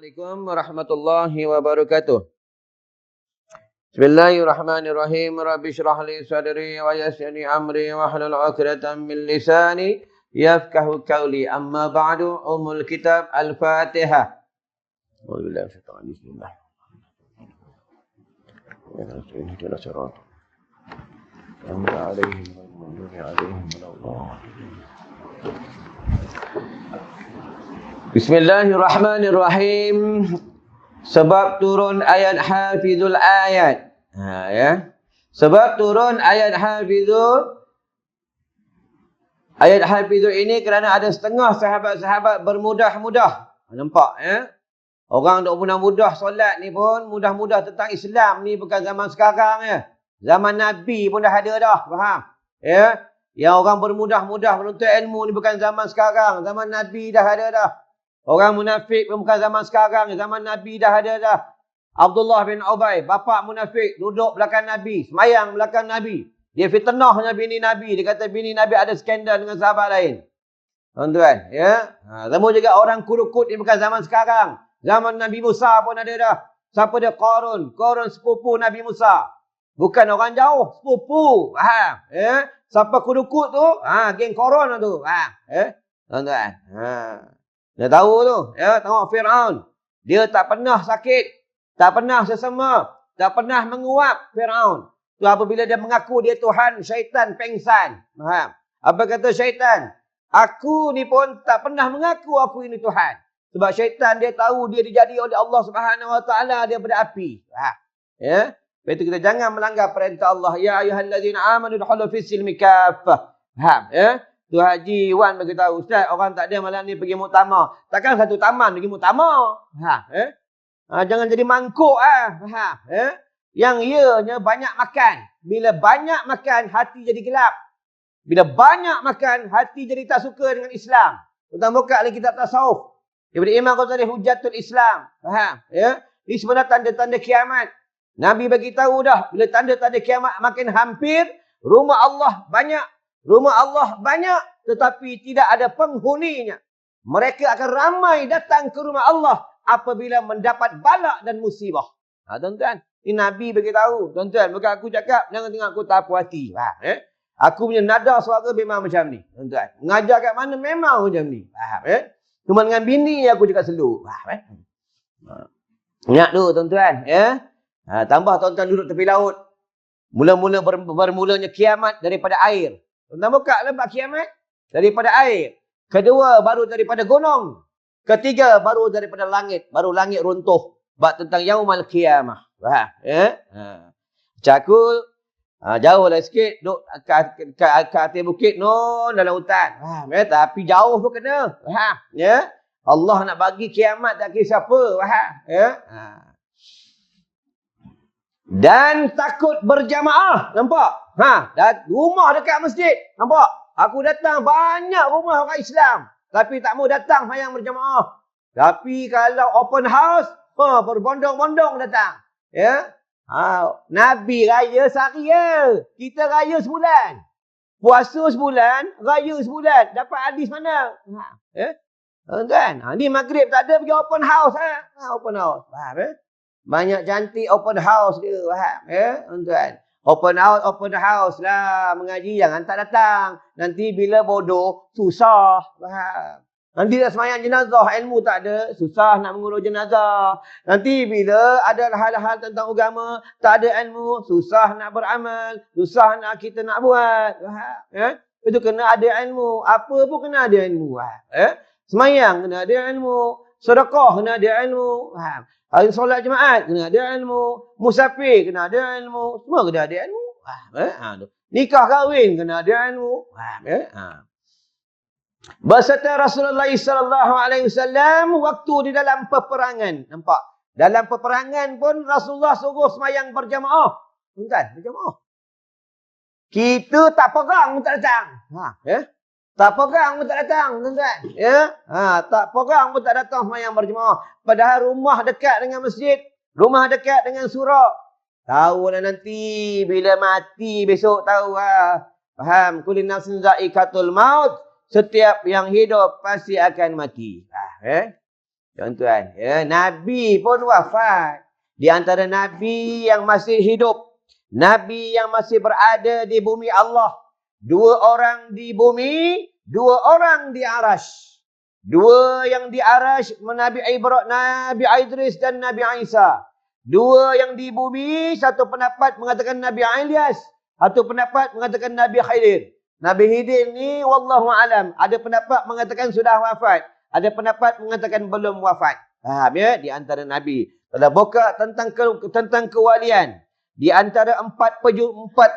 Assalamualaikum warahmatullahi wabarakatuh. Bismillahirrahmanirrahim. Rabbi shrah li sadri wa yassir li amri wa hlul 'uqdatam min lisani yafqahu qawli. Amma ba'du, umul kitab Al-Fatihah. Wabillahi syaitanir bismillah. Ya Rasulullah sallallahu alaihi wasallam. Amra alaihim wa alaihim Allah. Bismillahirrahmanirrahim. Sebab turun ayat hafizul ayat. Ya. Sebab turun ayat hafizul ini kerana ada setengah sahabat-sahabat bermudah-mudah. Nampak ya? Orang dok mudah-mudah solat ni pun mudah-mudah tentang Islam ni bukan zaman sekarang ya. Zaman Nabi pun dah ada dah, faham? Ya. Yang orang bermudah-mudah menuntut ilmu ni bukan zaman sekarang, zaman Nabi dah ada dah. Orang munafik pun bukan zaman sekarang. Zaman Nabi dah ada dah. Abdullah bin Ubay, bapa munafik, duduk belakang Nabi. Semayang belakang Nabi. Dia fitnahnya bini Nabi. Dia kata bini Nabi ada skandal dengan sahabat lain. Tuan-tuan. Ya? Sama juga orang kurukut ni bukan zaman sekarang. Zaman Nabi Musa pun ada dah. Siapa dia? Qarun. Qarun sepupu Nabi Musa. Bukan orang jauh. Sepupu. Faham? Ya? Siapa kurukut tu? Geng Qarun tu. Faham? Ya? Tuan-tuan. Dia tahu tu, ya, tengok Firaun. Dia tak pernah sakit, tak pernah sesama, tak pernah menguap Firaun. Tu apabila dia mengaku dia Tuhan, syaitan pengsan. Faham? Apa kata syaitan? Aku ni pun tak pernah mengaku aku ini Tuhan. Sebab syaitan dia tahu dia dijadi oleh Allah Subhanahu Wa Taala daripada api. Faham? Ya? Lepas itu kita jangan melanggar perintah Allah. Ya ayyuhallazina amanu dukhulu fis silmi kaffah. Faham? Ya? Tu Haji Wan beritahu, Ustaz, orang tak ada malam ni pergi muktamar. Takkan satu taman pergi muktamar. Jangan jadi mangkuk Faham? Yang ianya banyak makan. Bila banyak makan, hati jadi gelap. Bila banyak makan, hati jadi tak suka dengan Islam. Tuan buka lagi kitab tasawuf. Daripada Imam Ghazali Hujatul Islam. Faham? Ya? Ini sebenarnya tanda-tanda kiamat. Nabi bagi tahu dah, bila tanda-tanda kiamat makin hampir, rumah Allah banyak. Rumah Allah banyak tetapi tidak ada penghuninya. Mereka akan ramai datang ke rumah Allah apabila mendapat balak dan musibah. Tuan-tuan, ini Nabi beritahu. Tuan-tuan, bukan aku cakap, jangan tengok aku tak puas hati. Aku punya nada suara memang macam ni. Tuan-tuan, mengajar kat mana memang macam ni. Faham? Cuma dengan bini aku cakap slow. Ingat tu tuan-tuan. Tambah tuan-tuan duduk tepi laut. Mula-mula bermulanya kiamat daripada air. Tuan-tuan buka lembak kiamat daripada air. Kedua, baru daripada gunung. Ketiga, baru daripada langit. Baru langit runtuh. Bab tentang Yaumal Qiyamah. Faham? Cakul, jauh lah sikit. Duk ke atas bukit, dalam hutan. Faham? Tapi jauh pun kena. Faham? Allah nak bagi kiamat tak kira siapa. Faham? Dan takut berjamaah. Nampak? Rumah dekat masjid. Nampak? Aku datang banyak rumah orang Islam. Tapi tak mau datang sayang berjamaah. Tapi kalau open house, berbondong-bondong datang. Nabi raya sehari ya. Kita raya sebulan. Puasa sebulan, raya sebulan. Dapat hadis mana? Kan? Ni maghrib tak ada pergi open house. Open house. Faham? Banyak cantik open house dia. Faham? Tuan-tuan. Open house lah. Mengaji jangan tak datang. Nanti bila bodoh, susah. Faham? Nanti dah semayang jenazah, ilmu tak ada, susah nak mengurus jenazah. Nanti bila ada hal-hal tentang agama, tak ada ilmu, susah nak beramal. Susah nak kita nak buat. Faham? Itu kena ada ilmu. Apa pun kena ada ilmu. Semayang kena ada ilmu. Sedekah kena ada ilmu. Faham? Hari solat jemaat kena ada ilmu. Musafir kena ada ilmu. Semua kena ada ilmu. Nikah kahwin kena ada ilmu. Berserta Rasulullah SAW waktu di dalam peperangan. Nampak? Dalam peperangan pun Rasulullah suruh semayang berjamaah. Tuan-tuan, berjamaah. Kita tak perang pun tak datang. Tak perang pun tak datang, tuan-tuan. Tak perang pun tak datang semayang berjemaah. Padahal rumah dekat dengan masjid. Rumah dekat dengan surau. Tahu lah nanti. Bila mati besok tahu lah. Faham? Kulli nafsin za'iqatul maut. Setiap yang hidup pasti akan mati. Tuan-tuan, ya, Nabi pun wafat. Di antara Nabi yang masih hidup, Nabi yang masih berada di bumi Allah. 2 orang di bumi, 2 orang di arash. 2 yang di arash, Nabi Ibrahim, Nabi Idris dan Nabi Isa. 2 yang di bumi, satu pendapat mengatakan Nabi Ilyas, satu pendapat mengatakan Nabi Khidir. Nabi Khidir ni wallahu alam, ada pendapat mengatakan sudah wafat, ada pendapat mengatakan belum wafat. Faham ya? Di antara Nabi. Kalau buka tentang kewalian, di antara 4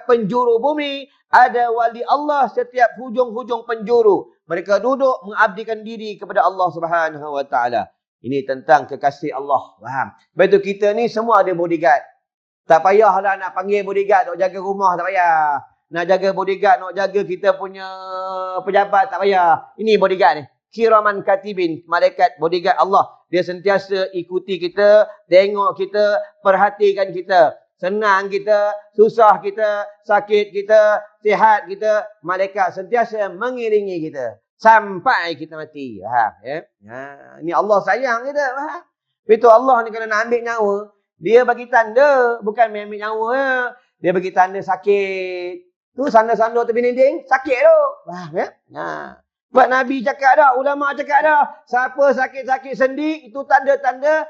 penjuru bumi, ada wali Allah setiap hujung-hujung penjuru. Mereka duduk mengabdikan diri kepada Allah Subhanahu Wa Taala. Ini tentang kekasih Allah. Faham? Betul, kita ni semua ada bodyguard. Tak payahlah nak panggil bodyguard nak jaga rumah, tak payah. Nak jaga bodyguard, nak jaga kita punya pejabat, tak payah. Ini bodyguard ni. Kiraman katibin, malaikat bodyguard Allah. Dia sentiasa ikuti kita, tengok kita, perhatikan kita. Senang kita, susah kita, sakit kita, sihat kita, malaikat sentiasa mengiringi kita sampai kita mati. Faham ya? Ni Allah sayang kita, faham? Itu Allah ni kalau nak ambil nyawa, dia bagi tanda, bukan main ambil nyawa ya. Dia bagi tanda sakit. Tu sanda-sanda tepi dinding, sakit tu. Faham ya? Sebab Nabi cakap dah, ulama cakap dah, siapa sakit-sakit sendi, itu tanda-tanda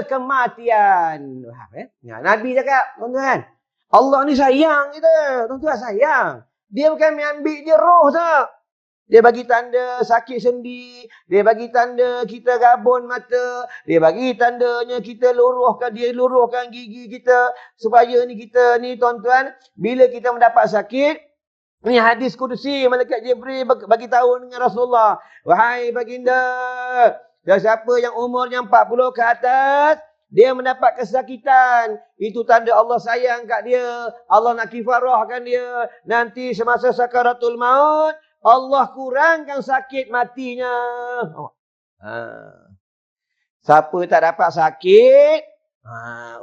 kematian. Faham ya? Nabi cakap, tuan-tuan, Allah ni sayang kita. Tuan-tuan sayang. Dia bukan ambil dia roh tak. Dia bagi tanda sakit sendi. Dia bagi tanda kita rabun mata. Dia bagi tandanya kita luruhkan gigi kita. Supaya ni kita ni tuan-tuan, bila kita mendapat sakit, ni hadis kudusi, malaikat Jibril bagi tahu dengan Rasulullah. Wahai baginda, dan siapa yang umurnya 40 ke atas, dia mendapat kesakitan. Itu tanda Allah sayang kat dia. Allah nak kifarahkan dia. Nanti semasa sakaratul maut, Allah kurangkan sakit matinya. Siapa tak dapat sakit,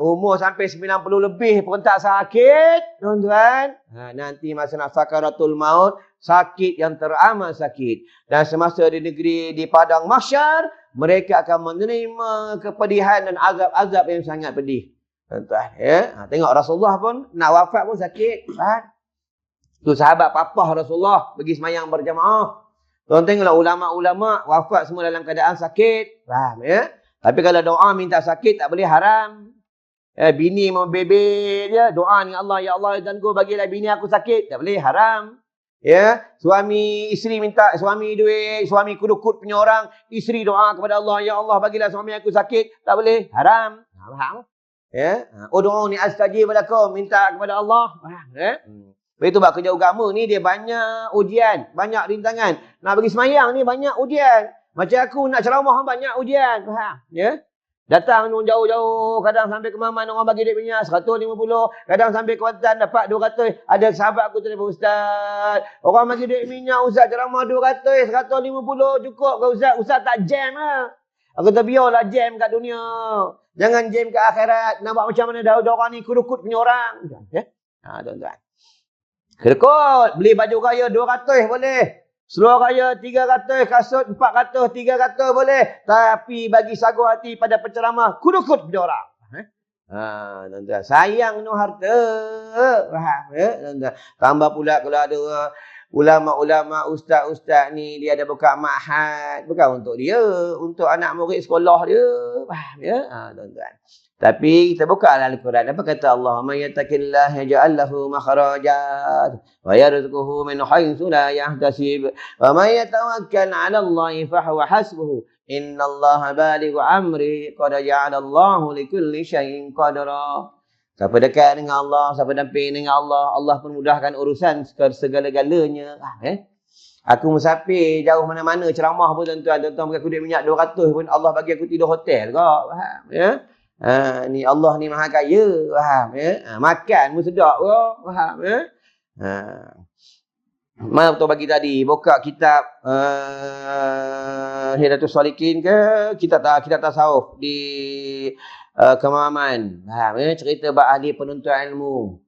umur sampai 90 lebih pun tak sakit, tuan-tuan. Nanti masa nak sakaratul maut, sakit yang teramat sakit. Dan semasa di negeri, di padang mahsyar, mereka akan menerima kepedihan dan azab-azab yang sangat pedih. Tuan-tuan, ya. Tengok Rasulullah pun nak wafat pun sakit. Tu sahabat papah Rasulullah pergi semayang berjamaah. Tuan tengoklah ulama-ulama wafat semua dalam keadaan sakit. Faham ya? Tapi kalau doa minta sakit tak boleh, haram. Bini mau bebel dia, doa dengan Allah, ya Allah dan go bagilah bini aku sakit, tak boleh, haram. Ya, suami isteri minta suami duit, suami kudukut punya orang, isteri doa kepada Allah, ya Allah bagilah suami aku sakit, tak boleh, haram. Faham? Ya, ud'uni astajib lakum, minta kepada Allah. Faham ya? Begitu sebab kerja agama ni dia banyak ujian, banyak rintangan. Nak bagi semayang ni banyak ujian. Macam aku nak ceramah banyak ujian. Faham? Ya? Datang jauh-jauh, kadang sampai ke Maman orang bagi duit minyak 150, kadang sampai ke Kuantan dapat 200. Ada sahabat aku telefon, Ustaz, orang bagi duit minyak Ustaz ceramah 200, 150 cukup ke Ustaz? Ustaz tak jam lah. Aku kata biarlah jam kat dunia. Jangan jam kat akhirat. Nampak macam mana dah orang ni kudukut punya orang. Ya? Tuan-tuan. Kedekut, beli baju raya 200 boleh. Seluar raya 300, kasut 400, 300 boleh. Tapi bagi sagu hati pada penceramah, kudukut punya orang. Tuan-tuan, sayang no harta. Faham ya? Tuan-tuan. Tambah pula kalau ada ulama-ulama, ustaz-ustaz ni, dia ada buka ma'had. Bukan untuk dia, untuk anak murid sekolah dia. Faham ya? Tuan-tuan. Tapi kita buka Al-Quran. Apa kata Allah? "Man yattaqillah yaj'al lahu makhrajat wa yarzuquhu min haitsu la yahtasib. Wa man yatawakkal 'ala Allah fa huwa hasbuhu. Innallaha balighu amri qad ja'ala Allahu likulli syai'in qadara." Siapa dekat dengan Allah, siapa damping dengan Allah, Allah pun mudahkan urusan segala-galanya. Aku musafir jauh mana-mana ceramah pun tuan-tuan, pakai kudip minyak 200 pun Allah bagi aku tidur hotel kau. Faham ya? Ni Allah ni maha kaya, faham ya? Makan pun sedap ke, faham ya? Mana betul bagi tadi, buka kitab Hidayatus Shalikin ke, kitab tasawuf di Kemaman, faham ya? Cerita bab ahli penuntut ilmu.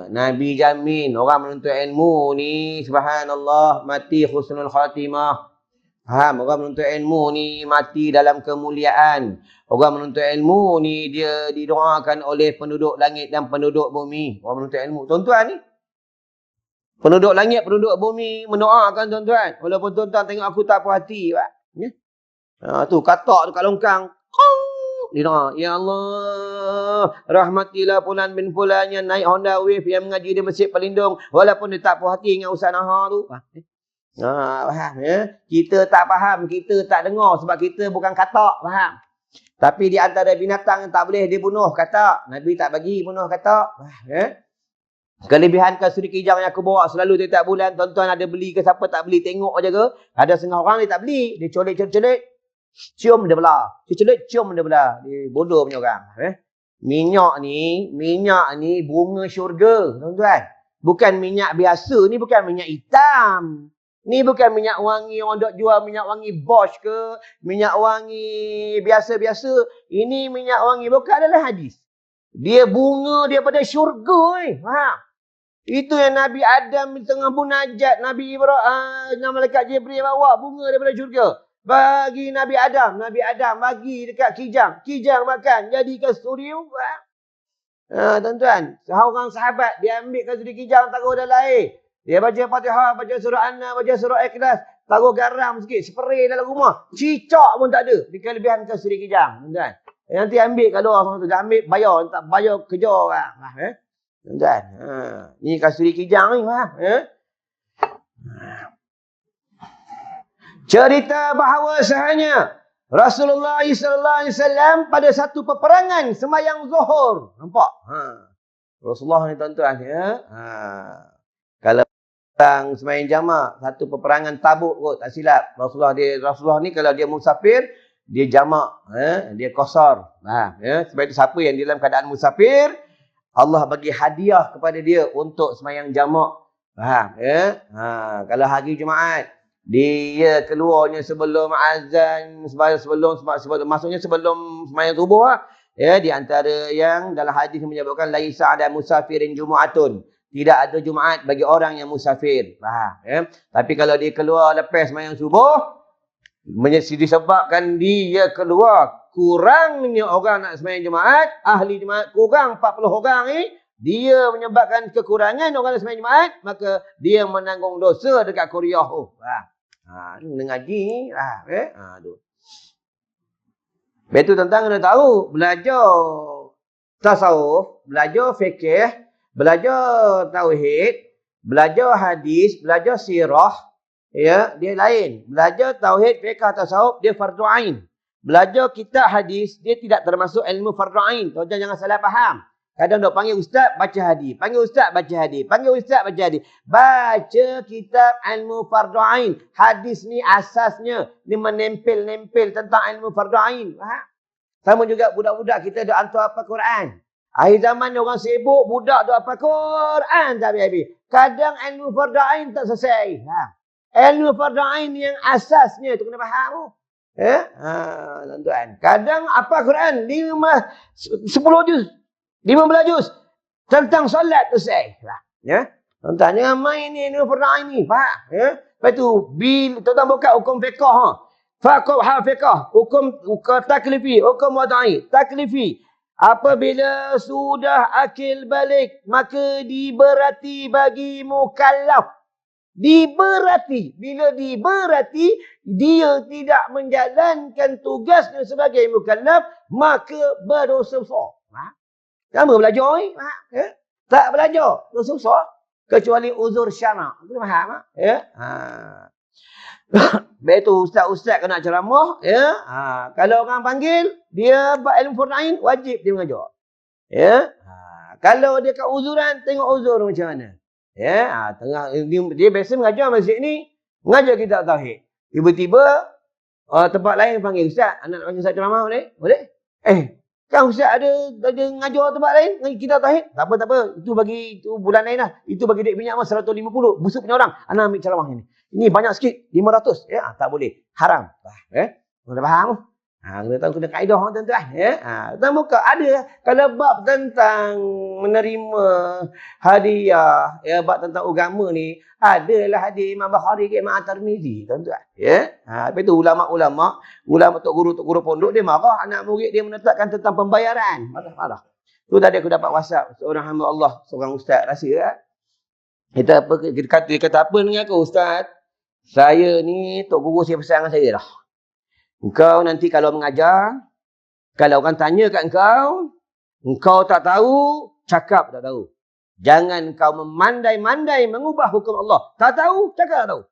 Nabi jamin orang menuntut ilmu ni subhanallah mati husnul khatimah. Faham? Orang menuntut ilmu ni mati dalam kemuliaan. Orang menuntut ilmu ni dia didoakan oleh penduduk langit dan penduduk bumi. Orang menuntut ilmu. Tuan-tuan ni. Penduduk langit, penduduk bumi mendoakan tuan-tuan. Walaupun tuan-tuan tengok aku tak puas hati. Pak. Ya? Tu katak tu kat longkang. Dia doa, ya Allah, rahmatilah fulan bin fulan yang naik Honda Wave yang mengaji di Masjid Pelindung. Walaupun dia tak puas hati dengan Ustaz Nahar tu. Faham ya? Kita tak faham, kita tak dengar sebab kita bukan katak, faham? Tapi di antara binatang yang tak boleh dibunuh katak. Nabi tak bagi bunuh katak. Ya? Kelebihan kasuri kijang yang aku bawa selalu tiap bulan, tuan-tuan ada beli ke siapa tak beli, tengok aja ke? Ada setengah orang dia tak beli, dia colik-colik, cium dia belah. Colik cium dia belah. Dia bodoh punya orang. Minyak ni bunga syurga, tuan-tuan. Bukan minyak biasa, ni bukan minyak hitam. Ni bukan minyak wangi orang dok jual minyak wangi Bosch ke, minyak wangi biasa-biasa. Ini minyak wangi bukan adalah hadis. Dia bunga daripada syurga ni. Faham? Itu yang Nabi Adam di tengah munajat, Nabi Ibrahim, malaikat Jibril bawa bunga daripada syurga. Bagi Nabi Adam bagi dekat kijang. Kijang makan, jadi kasturi. Tuan-tuan, seorang sahabat dia ambil kasturi kijang taruh dalam air. Dia baca Fatihah, baca surah An-Nas, baca surah Ikhlas, taruh garam sikit, spray dalam rumah. Cicak pun tak ada. Di kelebihan kasturi kijang, tuan-tuan. Nanti ambil kat luar orang tu, dia ambil bayar, tak bayar kerja orang. Tuan-tuan, ni kasturi kijang ni, Cerita bahawasanya Rasulullah SAW pada satu peperangan sembahyang Zuhur. Nampak? Rasulullah ni tuan-tuan ya. Kalau orang sembahyang jamak, satu peperangan Tabuk kot, tak silap. Rasulullah ni kalau dia musafir, dia jamak, dia qasar. Sebab itu siapa yang dalam keadaan musafir, Allah bagi hadiah kepada dia untuk sembahyang jamak. Faham? Kalau hari Jumaat, dia keluarnya sebelum azan, sebelum maksudnya sebelum sembahyang subuh di antara yang dalam hadis menyebutkan laisa ada musafirin jumaatun. Tidak ada Jumaat bagi orang yang musafir. Faham? Tapi kalau dia keluar lepas sembahyang subuh, disebabkan dia keluar kurangnya orang nak sembahyang Jumaat, ahli Jumaat kurang 40 orang ni, dia menyebabkan kekurangan orang nak sembahyang Jumaat, maka dia menanggung dosa dekat kuliah tu. Ni ngaji ni. Betul tuan-tuan kena tahu, belajar tasawuf, belajar fikih, belajar tauhid, belajar hadis, belajar sirah, dia lain. Belajar tauhid, fikih, tasawuf, dia fardu ain. Belajar kitab hadis, dia tidak termasuk ilmu fardu ain. Tuan-tuan jangan salah faham. Kadang dok panggil ustaz baca hadis, panggil ustaz baca hadis, panggil ustaz baca hadis. Baca kitab ilmu fardu ain. Hadis ni asasnya dia menempel-nempel tentang ilmu fardu ain. Faham? Sama juga budak-budak kita dok hantar apa Quran. Akhir zaman ni orang sibuk, budak dok apa Quran tak habis-habis. Kadang ilmu fardu ain tak selesai. Ilmu fardu ain yang asasnya tu kena faham. Tuan-tuan. Kadang apa Quran 10 juz, 15 juz tentang solat tu saya. Tuan-tuan jangan main ni fardu ain ni. Faham? Lepas tu bil tuan-tuan buka hukum fiqh fiqh, hukum taklifi, hukum wadai, taklifi. Apabila sudah akil balik, maka diberati bagi mukallaf. Diberati. Bila diberati, dia tidak menjalankan tugasnya sebagai mukallaf, maka berdosa besar. Sama belajar ni. Tak belajar, dosa besar. Kecuali uzur syarak. Kita faham? Baik tu ustaz-ustaz kena ceramah. Kalau orang panggil, dia buat ilmu fardu ain, wajib dia mengajar. Kalau dia kat uzuran, tengok uzur macam mana. Dia biasa mengajar masjid ni, mengajar kitab tauhid. Tiba-tiba tempat lain panggil ustaz, anak panggil ustaz ceramah boleh? Boleh? Kan ustaz ada mengajar tempat lain, kitab tauhid. Tak apa. Itu bulan lain lah. Itu bagi duit minyak 150. Busuk punya orang. Anak ambil ceramah ni. Ini banyak sikit, 500. Tak boleh. Haram. Boleh faham? Kena tahu kena kaedah tuan-tuan. Ya. Tuan buka ada kalau bab tentang menerima hadiah, ya bab tentang agama ni, adalah hadis Imam Bukhari ke Imam At-Tirmizi tuan-tuan. Ya. Lepas tu ulama-ulama tok guru pondok dia marah anak murid dia menetapkan tentang pembayaran. Marah. Tu tadi aku dapat WhatsApp seorang hamba Allah, seorang ustaz rahsia. Kita kata apa dengan aku, ustaz? Saya ni tok guru saya pesan dengan saya dah. Engkau nanti kalau mengajar, kalau orang tanya kat engkau tak tahu, cakap tak tahu. Jangan kau memandai-mandai mengubah hukum Allah. Tak tahu, cakap tak tahu.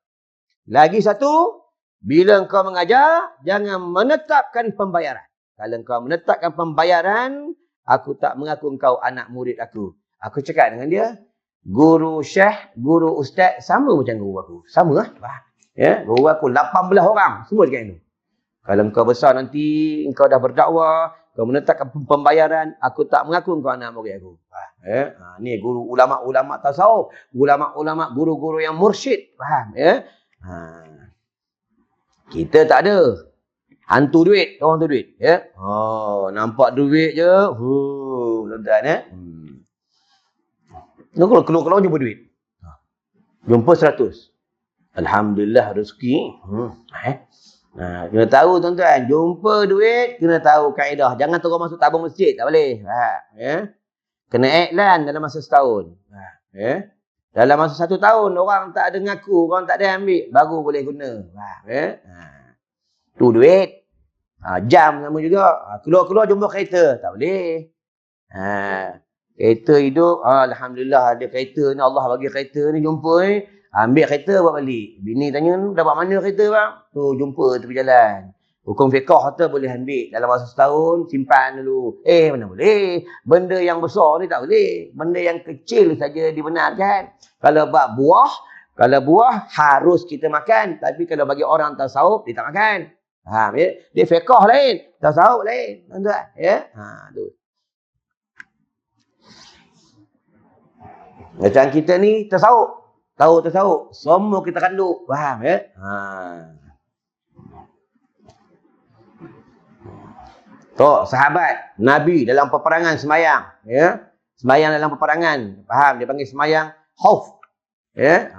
Lagi satu, bila engkau mengajar, jangan menetapkan pembayaran. Kalau engkau menetapkan pembayaran, aku tak mengaku engkau anak murid aku. Aku cakap dengan dia, guru syekh, guru ustaz, sama macam guru aku. Sama lah. Ya, guru aku 18 orang. Semua dekat itu. Kalau engkau besar nanti, engkau dah berdakwah, kau menetapkan pembayaran, aku tak mengaku engkau anak murid aku. Ni guru ulama-ulama tasawuf, ulama-ulama guru-guru yang mursyid. Faham? Ya? Kita tak ada. Hantu duit, orang tu duit. Ya? Nampak duit je. Tuan-tuan ya. Kalau keluar jumpa duit. Jumpa 100. Alhamdulillah rezeki. Kena tahu tuan-tuan, jumpa duit, kena tahu kaedah. Jangan terus masuk tabung masjid, tak boleh. Ya? Kena iklan dalam masa setahun. Ya? Dalam masa 1 tahun, orang tak ada ngaku, orang tak ada ambil, baru boleh guna. Ya? Tu duit. Jam sama juga. Keluar-keluar jumpa kereta, tak boleh. Kereta hidup, alhamdulillah ada kereta ni, Allah bagi kereta ni, jumpa ni. Ambil kereta buat balik. Bini tanya, dapat mana kereta bang? Tu jumpa tepi jalan. Hukum fiqah kata boleh ambil. Dalam masa setahun, simpan dulu. Mana boleh. Benda yang besar ni tak boleh. Benda yang kecil saja dibenarkan. Kalau buah harus kita makan. Tapi kalau bagi orang tasawuf, dia tak makan. Faham ya? Dia fiqah lain. Tasawuf lain. Tuan-tuan. Ya? Tu. Macam kita ni tasawuf. Tahu tasawuf, semua kita kandung. Faham ya? Sahabat Nabi dalam peperangan semayang, ya. Semayang dalam peperangan. Faham? Dia panggil semayang khauf. Ya.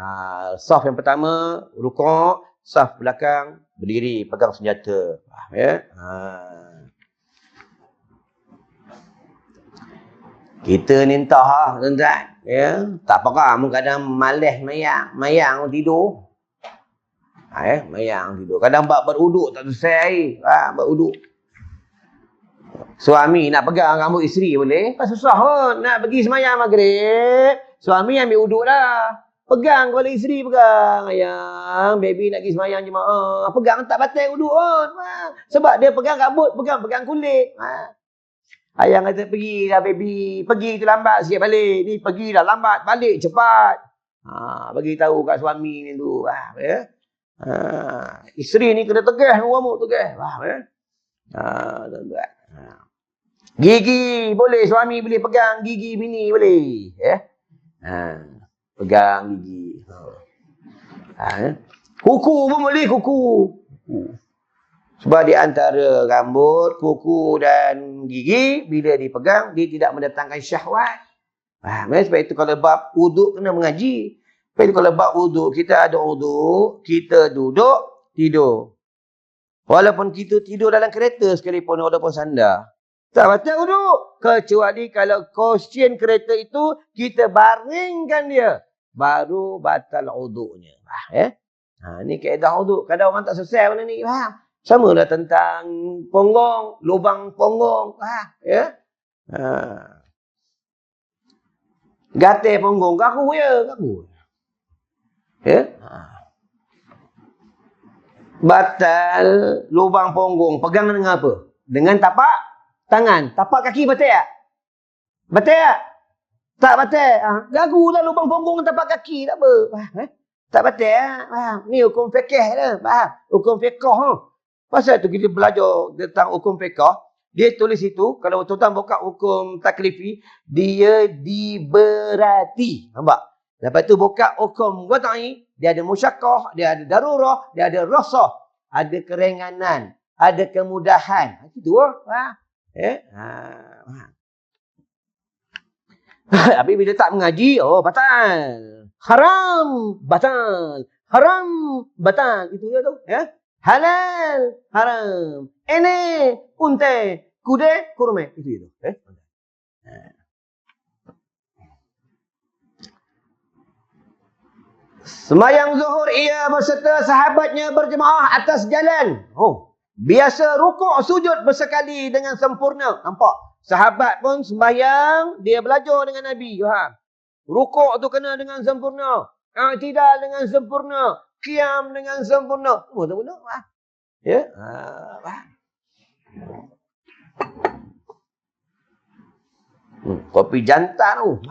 Saf yang pertama rukuk, saf belakang berdiri pegang senjata. Faham ya? Kita ni entah tuan-tuan. Ya, tak apa kadang malas mayang tidur. Mayang tidur. Kadang beruduk tak selesai. Beruduk. Suami nak pegang rambut isteri boleh. Tak susah pun. Nak pergi semayang maghrib. Suami ambil uduk dah. Pegang kepala isteri pegang. Ayang, baby nak pergi semayang jemaah. Pegang tak batal uduk pun. Sebab dia pegang rambut, pegang kulit. Ayang kata pergi dah baby. Pergi tu lambat sikit balik. Ni pergi dah lambat balik cepat. Bagi tahu kat suami ni tu. Ya? Isteri ni kena tegas rambut tegas. Ya? Tuan-tuan. Gigi boleh suami boleh pegang gigi bini boleh. Ya? Pegang gigi. Kuku pun boleh kuku. Sebab di antara rambut, kuku dan gigi, bila dipegang, dia tidak mendatangkan syahwat. Sebab itu kalau bab wuduk kena mengaji. Sebab itu kalau bab wuduk, kita ada wuduk, kita duduk, tidur. Walaupun kita tidur dalam kereta sekalipun, walaupun sandar. Tak batal wuduk. Kecuali kalau cushion kereta itu, kita baringkan dia. Baru batal wuduknya. Ini kaedah wuduk. Kadang orang tak selesai benda ni. Faham? Sama lah tentang ponggong, lubang ponggong. Ya? Gatal ponggong, kaku ya. Ya? Batal lubang ponggong. Pegang dengan apa? Dengan tapak tangan. Tapak kaki batal tak? Batal tak? Tak batal. Gagu lah lubang ponggong tapak kaki. Tak apa. Tak batal. Ni hukum fiqh lah. Faham? Hukum fiqh. Pasal tu kita belajar tentang hukum fiqh, dia tulis itu, kalau tuan-tuan buka hukum taklifi, dia diberati. Nampak? Lepas tu buka hukum wada'i, dia ada musyaqqah, dia ada darurah, dia ada rasah, ada keringanan, ada kemudahan. Itu Habis bila tak mengaji, batal. Haram, batal. Haram, batal. Itu dia tu. Ya? Halal, haram. Ini, unte, kude, kurme. Itu dia tu. Semayang zuhur ia berserta sahabatnya berjemaah atas jalan. Biasa rukuk sujud bersekali dengan sempurna. Nampak? Sahabat pun sembahyang, dia belajar dengan Nabi. Rukuk tu kena dengan sempurna. I'tidal dengan sempurna. Qiyam dengan sempurna. Semua sempurna. Ya? Kopi jantan tu.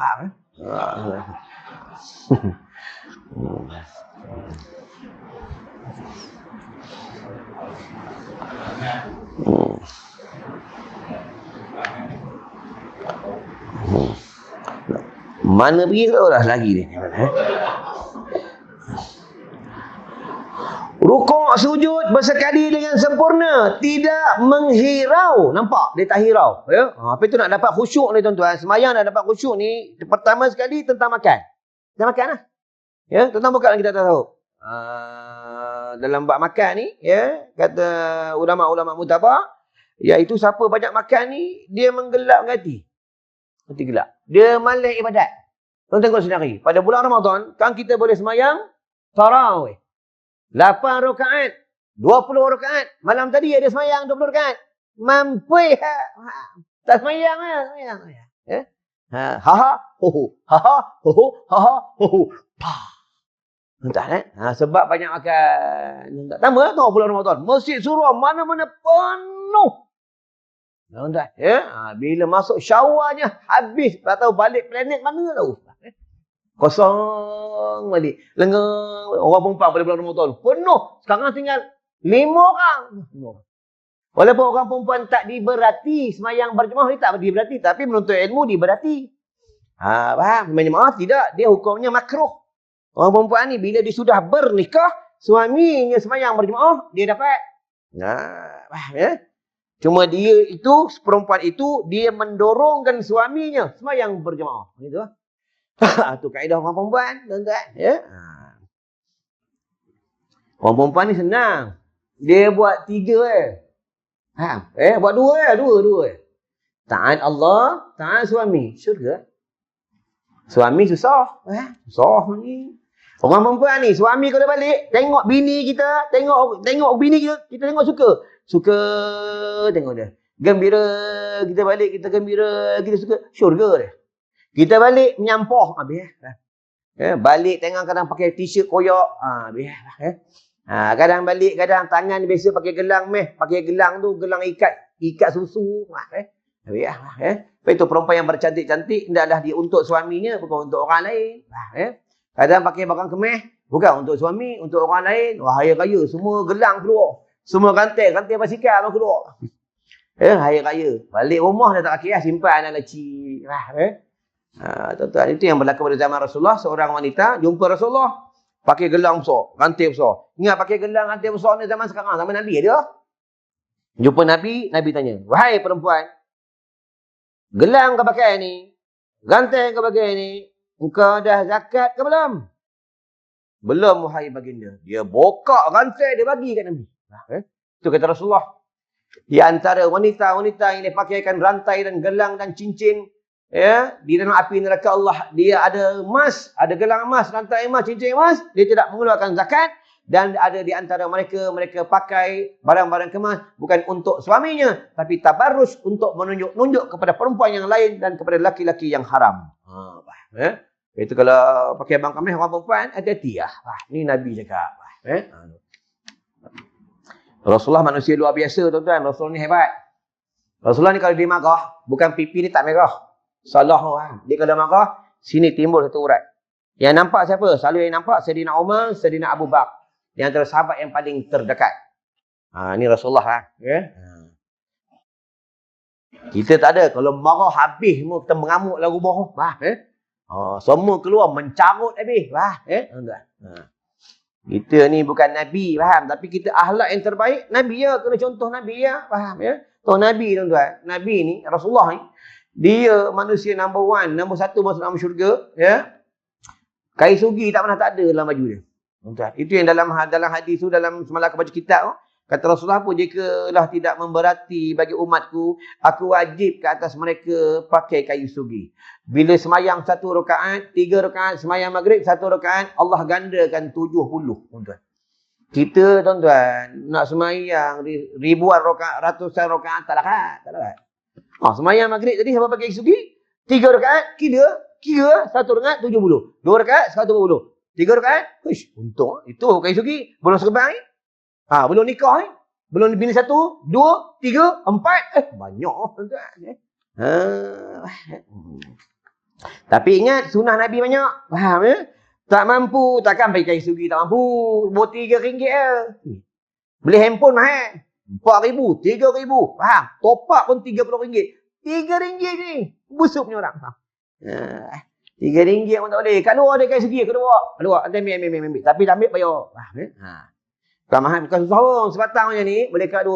Mana pergi kau dah lagi ni. Rukuk sujud bersekali dengan sempurna, tidak menghirau. Nampak? Dia tak hirau. Ya? Apa itu nak dapat khusyuk ni tuan-tuan? Semayang nak dapat khusyuk ni, pertama sekali tentang makan. Kita makan lah. Ya? Tentang bukan kita tak tahu. Dalam bab makan ni, ya, kata ulama-ulama mutabak, iaitu siapa banyak makan ni, dia menggelap hati. Hati gelap. Dia malas ibadat. Tuan tengok sendiri. Pada bulan Ramadan, kan kita boleh semayang tarawih. 8 rakaat. 20 rakaat. Malam tadi ada semayang 20 rakaat. Mampu. Tak semayang lah. Semayang. Ya? Entah, sebab banyak makan. Tambah lah tengok bulan Ramadan. Masjid Surau mana-mana penuh. Entah, ya? Bila masuk syawarnya habis. Tak tahu balik planet mana tahu. Kosong balik. Lenggang. Orang perempuan pada bulan Ramadan. Penuh. Sekarang tinggal 5 orang. Walaupun orang perempuan tak diberati. Semayang berjemaah ni tak diberati. Tapi menuntut ilmu diberati. Faham? Maaf tidak. Dia hukumnya makruh. Orang perempuan ni bila dia sudah bernikah. Suaminya semayang berjemaah. Dia dapat. Faham ya? Cuma dia itu, perempuan itu, dia mendorongkan suaminya semayang berjemaah. Itu lah. Itu kaedah orang perempuan, tuan-tuan. Ya? Orang perempuan ni senang. Dia buat 3 buat 2 Taat Allah, taat suami. Syurga. Suami susah. Susah ni. Orang perempuan ni, suami kalau balik, tengok bini kita, tengok bini kita tengok suka. Suka tengok dia. Gembira, kita balik, kita gembira, kita suka. Syurga dia. Kita balik menyampah. Habis. Balik tengok kadang pakai t-shirt koyak. Habis. Kadang balik, kadang tangan biasa pakai gelang meh. Pakai gelang tu, gelang ikat susu. Habis. Lepas itu perempuan yang bercantik-cantik, tidaklah dia untuk suaminya, bukan untuk orang lain. Kadang pakai barang kemeh, bukan untuk suami, untuk orang lain. Hari raya, semua gelang keluar. Semua rantai basikal keluar. Hari raya. Balik rumah dah tak pakai, simpan anak leci. Tuan-tuan, itu yang berlaku pada zaman Rasulullah. Seorang wanita jumpa Rasulullah pakai gelang besar, rantai besar. Ingat pakai gelang rantai besar ni zaman sekarang, zaman Nabi ada. Jumpa Nabi, Nabi tanya, wahai perempuan, gelang kau pakai ni, rantai kau pakai ni, engkau dah zakat ke belum? Belum, wahai baginda. Dia buka rantai, dia bagi kat Nabi. Itu kata Rasulullah. Di antara wanita-wanita yang dipakaikan rantai dan gelang dan cincin, di dalam api neraka Allah, dia ada emas, ada gelang emas, rantai emas, cincin emas, dia tidak mengeluarkan zakat. Dan ada di antara mereka pakai barang-barang kemas bukan untuk suaminya, tapi tabarrus untuk menunjuk-nunjuk kepada perempuan yang lain dan kepada laki-laki yang haram. Itu kalau pakai barang kemas orang perempuan, hati-hati lah. Ni Nabi cakap. Rasulullah manusia luar biasa, tuan-tuan. Rasulullah ni hebat. Rasulullah ni kalau dia marah, bukan pipi ni tak merah. Salah orang. Dia kalau marah, sini timbul satu urat. Yang nampak siapa? Selalu yang nampak Sayyidina Umar, Sayyidina Abu Bakar. Di antara sahabat yang paling terdekat. Ni Rasulullah. Kita tak ada. Kalau marah habis, kita mengamuk dalam rumah. Semua keluar mencarut habis. Kita ni bukan Nabi, faham? Tapi kita akhlak yang terbaik, Nabi ya. Kena contoh Nabi ya, faham ya? Contoh Nabi tuan-tuan. Nabi ni, Rasulullah ni, dia manusia number one, nombor satu masuk dalam syurga. Ya? Kain sugi tak pernah tak ada dalam baju dia. Tuan-tuan. Itu yang dalam hadis tu, dalam semalam aku baca kitab tu. Kata Rasulullah pun, jikalau tidak memberati bagi umatku, aku wajib ke atas mereka pakai kayu sugi. Bila semayang 1 rakaat, 3 rakaat, semayang maghrib 1 rakaat, Allah gandakan 70. Tuan-tuan. Kita tuan-tuan, nak semayang ribuan rakaat, ratusan rakaat, tak larat. Semayang maghrib tadi siapa pakai kayu sugi? 3 rakaat, kira 1 rakaat 70. 2 rakaat 120. 3 rakaat, untung. Itu kayu sugi. Belum serban ni. Belum nikah ni. Belum bini 1, 2, 3, 4. Banyak tuan-tuan. Tapi ingat, sunnah Nabi banyak. Faham ya? Tak mampu, takkan pakai kayu sugi, tak mampu. Buat RM3 je. Beli handphone mahal. RM4,000, RM3,000. Faham? Top up pun RM30. RM3 ni. Busuk punya orang. RM3 pun tak boleh. Kat luar ada kayu sugi, aku dah bawa. Keluar, ambil. Tapi dah ambil bayar. Faham ya? Bukan mahal, bukan susah pun. Sebatang macam ni, boleh kat 2.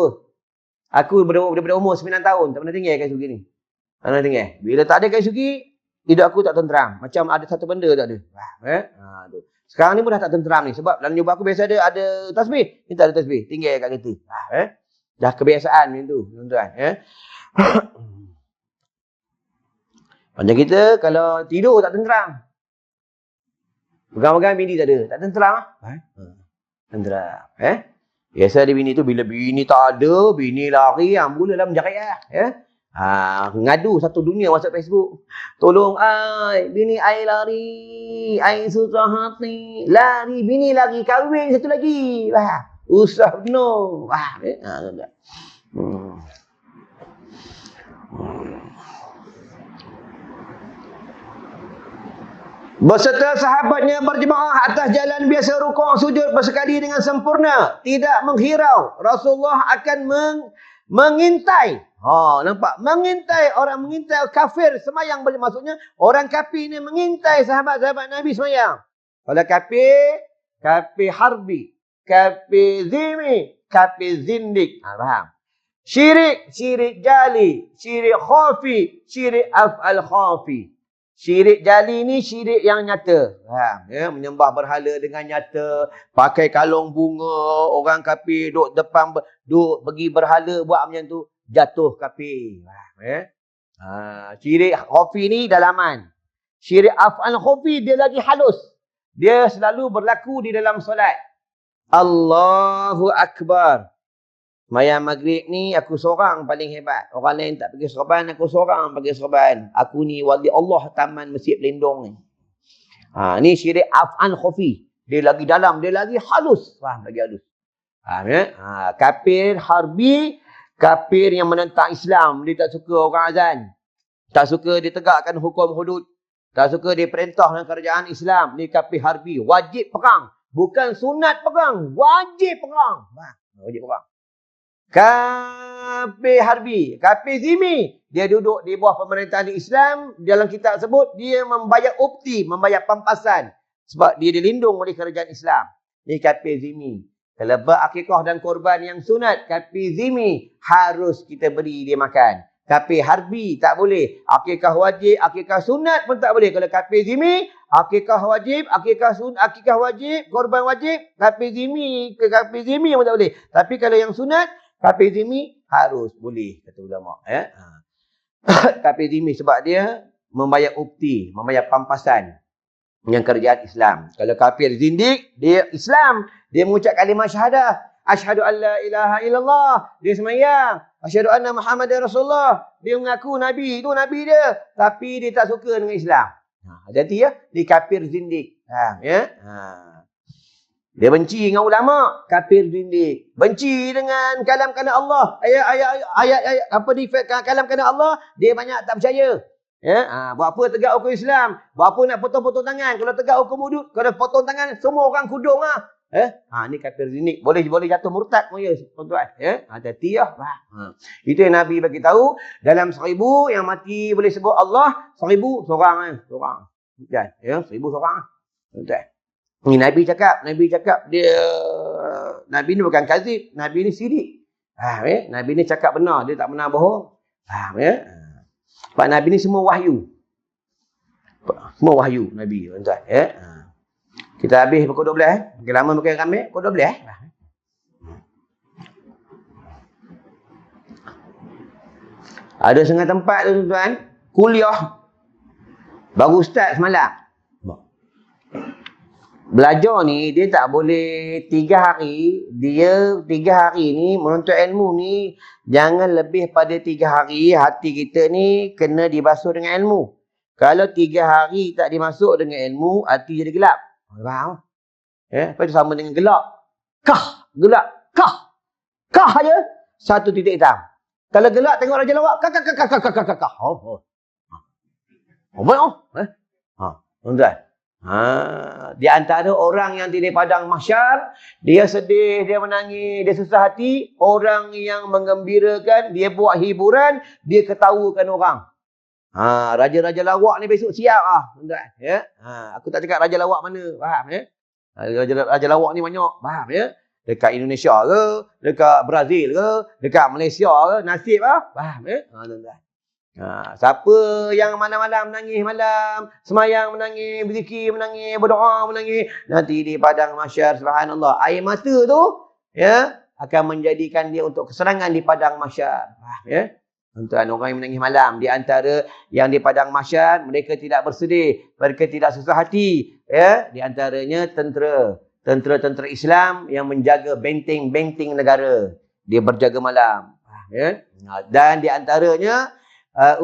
Aku daripada umur 9 tahun, tak pernah tinggal kayu sugi ni. Tak pernah tinggal. Bila tak ada kayu sugi, hidup aku tak tenteram. Macam ada satu benda tak ada. Tu. Sekarang ni pun dah tak tenteram ni. Sebab dalam nyumbang aku biasa ada tasbih. Ni tak ada tasbih. Tinggal kat kereta. Dah kebiasaan macam tu. Tuan-tuan. Macam kita, kalau tidur tak tenteram. Pegang-pegang bini tak ada. Tak tenteram lah. Tenteram. Biasa ada bini tu, bila bini tak ada, bini lari, mula dalam jariah. Ngadu satu dunia WhatsApp Facebook. Tolong ai, bini ai lari, ai susah hati. Lari, bini lari, kahwin satu lagi. Usah no. Beserta sahabatnya berjemaah atas jalan biasa rukuk sujud bersekali dengan sempurna. Tidak menghirau. Rasulullah akan mengintai. Nampak? Mengintai. Orang mengintai kafir semayang. Maksudnya orang kafir ni mengintai sahabat-sahabat Nabi semayang. Kalau kafir harbi. Kafir zimi. Kafir zindik. Faham? Syirik jali. Syirik khafi. Syirik af'al khafi. Syirik jali ni syirik yang nyata. Menyembah berhala dengan nyata. Pakai kalung bunga. Orang kafir duduk depan, duduk pergi berhala buat macam tu. Jatuh kafir. Syirik khafi ni dalaman. Syirik af'al khafi dia lagi halus. Dia selalu berlaku di dalam solat. Allahu Akbar. Semayang maghrib ni aku seorang paling hebat. Orang lain tak pergi serban, aku seorang pergi serban. Aku ni wali Allah taman Masjid Pelindung ni. Ni syirik af'an khafi. Dia lagi dalam, dia lagi halus. Faham? Lagi halus. Faham ya? Kafir harbi, kafir yang menentang Islam. Dia tak suka orang azan. Tak suka dia tegakkan hukum hudud. Tak suka dia perintah dengan kerajaan Islam. Ni kafir harbi. Wajib perang. Bukan sunat perang. Wajib perang. Wajib perang. Kafir harbi, kafir zimi. Dia duduk di bawah pemerintahan Islam. Dalam kitab sebut, dia membayar upti, membayar pampasan. Sebab dia dilindung oleh kerajaan Islam. Ini kafir zimi. Kalau berakikah dan korban yang sunat, kafir zimi, harus kita beri dia makan. Kafir harbi, tak boleh. Akikah wajib, akikah sunat pun tak boleh. Kalau kafir zimi, akikah wajib, akikah wajib, korban wajib, kafir zimi pun tak boleh. Tapi kalau yang sunat, kafir zimmi harus boleh, kata ulama. Kafir zimmi sebab dia membayar upti, membayar pampasan dengan kerajaan Islam. Kalau kafir zindik, dia Islam. Dia mengucap kalimah syahadah. Asyhadu an la ilaha illallah. Dia semayang. Asyhadu anna Muhammadar Rasulullah. Dia mengaku Nabi. Itu Nabi dia. Tapi dia tak suka dengan Islam. Hati-hati ya. Dia kafir zindik. Dia benci dengan ulama, kafir zindik. Benci dengan kalam-kalam Allah. Ayat-ayat apa di kalam-kalam Allah, dia banyak tak percaya. Buat apa tegak hukum Islam? Buat apa nak potong-potong tangan? Kalau tegak hukum hudud, kalau potong tangan, semua orang kudung lah. Ni kafir zindik. Boleh jatuh murtad pun ya, tuan-tuan. Hati-hati ya. Itu yang Nabi bagi tahu. Dalam 1000 yang mati boleh sebut Allah, 1000 seorang. Seorang. 1000 seorang. Tuan-tuan. Ni Nabi cakap dia Nabi ni bukan kazib, Nabi ni sidik. Nabi ni cakap benar, dia tak pernah bohong. Faham ya? Sebab Nabi ni semua wahyu. Semua wahyu Nabi, tuan-tuan ya. Kita habis pukul 12 Makin lama makin ramai pukul 12 Ada setengah tempat tu tuan-tuan, kuliah baru start semalam. Belajar ni dia tak boleh 3 hari. Dia 3 hari ni menuntut ilmu ni jangan lebih pada 3 hari. Hati kita ni kena dibasuh dengan ilmu. Kalau 3 hari tak dimasuk dengan ilmu, hati jadi gelap. Faham? Apa itu sama dengan gelap? Gelap. Kah aja satu titik hitam. Kalau gelap tengok raja lawak, kah. Tuan-tuan. Di antara orang yang di padang mahsyar, dia sedih, dia menangis, dia susah hati. Orang yang menggembirakan, dia buat hiburan, dia ketawakan orang. Raja-raja lawak ni besok siap tuan-tuan ya. Aku tak cakap raja lawak mana, faham ya? Raja lawak ni banyak, faham ya? Dekat Indonesia ke, dekat Brazil ke, dekat Malaysia ke, nasib faham ya? Tuan-tuan. Siapa yang malam-malam menangis malam, semayang menangis, berzikir menangis, berdoa menangis, nanti di padang mahsyar subhanallah, air mata tu ya akan menjadikan dia untuk kesenangan di padang mahsyar. Faham ya? Tuan-tuan, orang yang menangis malam di antara yang di padang mahsyar, mereka tidak bersedih, mereka tidak susah hati ya, di antaranya tentera Islam yang menjaga benteng-benteng negara, dia berjaga malam ya. Dan di antaranya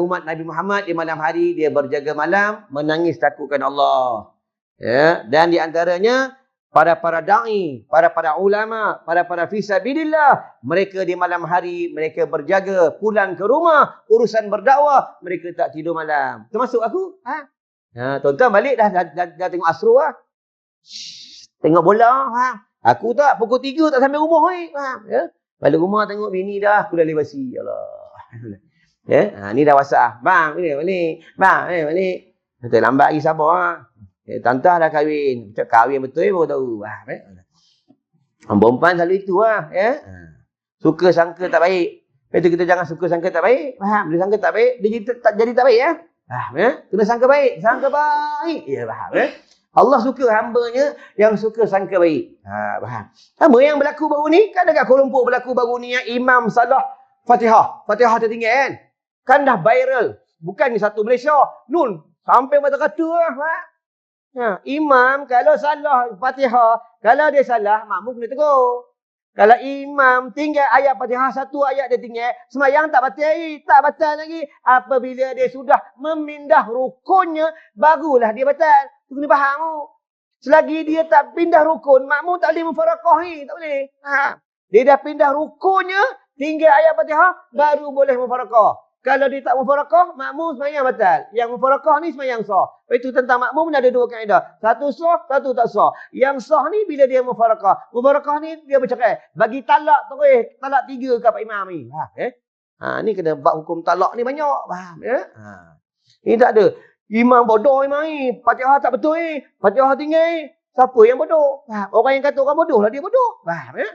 umat Nabi Muhammad di malam hari dia berjaga malam menangis takutkan Allah ya. Dan di antaranya para dai, para ulama, para fisabilillah, mereka di malam hari mereka berjaga, pulang ke rumah urusan berdakwah, mereka tak tidur malam. Termasuk aku. Tuan-tuan balik dah tengok asro tengok bola Aku tak pukul 3 tak sampai rumah ya. Balik rumah tengok bini dah aku dah lewasi. Allah. Ya, ni dah WhatsApp. Bang, ni balik. Bang, balik. Kata lambat lagi sabar tantah dah kahwin. Cak kahwin betul baru tahu. Perempuan selalu itu ya. Suka sangka tak baik. Itu kita jangan suka sangka tak baik. Faham? Dia sangka tak baik, dia jadi tak baik ya. Faham ya? Kena sangka baik, ya faham ya. Allah suka hamba-Nya yang suka sangka baik. Faham. Sama yang berlaku baru ni, kan dekat Kuala Lumpur berlaku baru ni yang Imam salah Fatihah tertinggi kan. Kan dah viral. Bukan ni satu Malaysia. Nun. Sampai mata kata imam kalau salah Fatihah. Kalau dia salah, makmum kena tegur. Kalau imam tinggal ayat Fatihah, satu ayat dia tinggal, semayang tak batal lagi. Apabila dia sudah memindah rukunnya, barulah dia batal. Tu kena faham. Selagi dia tak pindah rukun, makmum tak boleh mufaraqah. Tak boleh. Dia dah pindah rukunnya, tinggal ayat Fatihah, baru boleh mufaraqah. Kalau dia tak mufaraqah, makmum semayang batal. Yang mufaraqah ni semayang sah. Itu tentang makmum ada 2 kaedah. Satu sah, satu tak sah. Yang sah ni bila dia mufaraqah. Mufaraqah ni dia bercerai. Bagi talak terus, talak 3 kat Pak Imam ni. Ni kena buat hukum talak ni banyak. Faham ya? Ini tak ada. Imam bodoh imam ni. Fatihah tak betul ni. Fatihah tinggal. Siapa yang bodoh? Orang yang kata orang bodoh lah dia bodoh. Faham ya?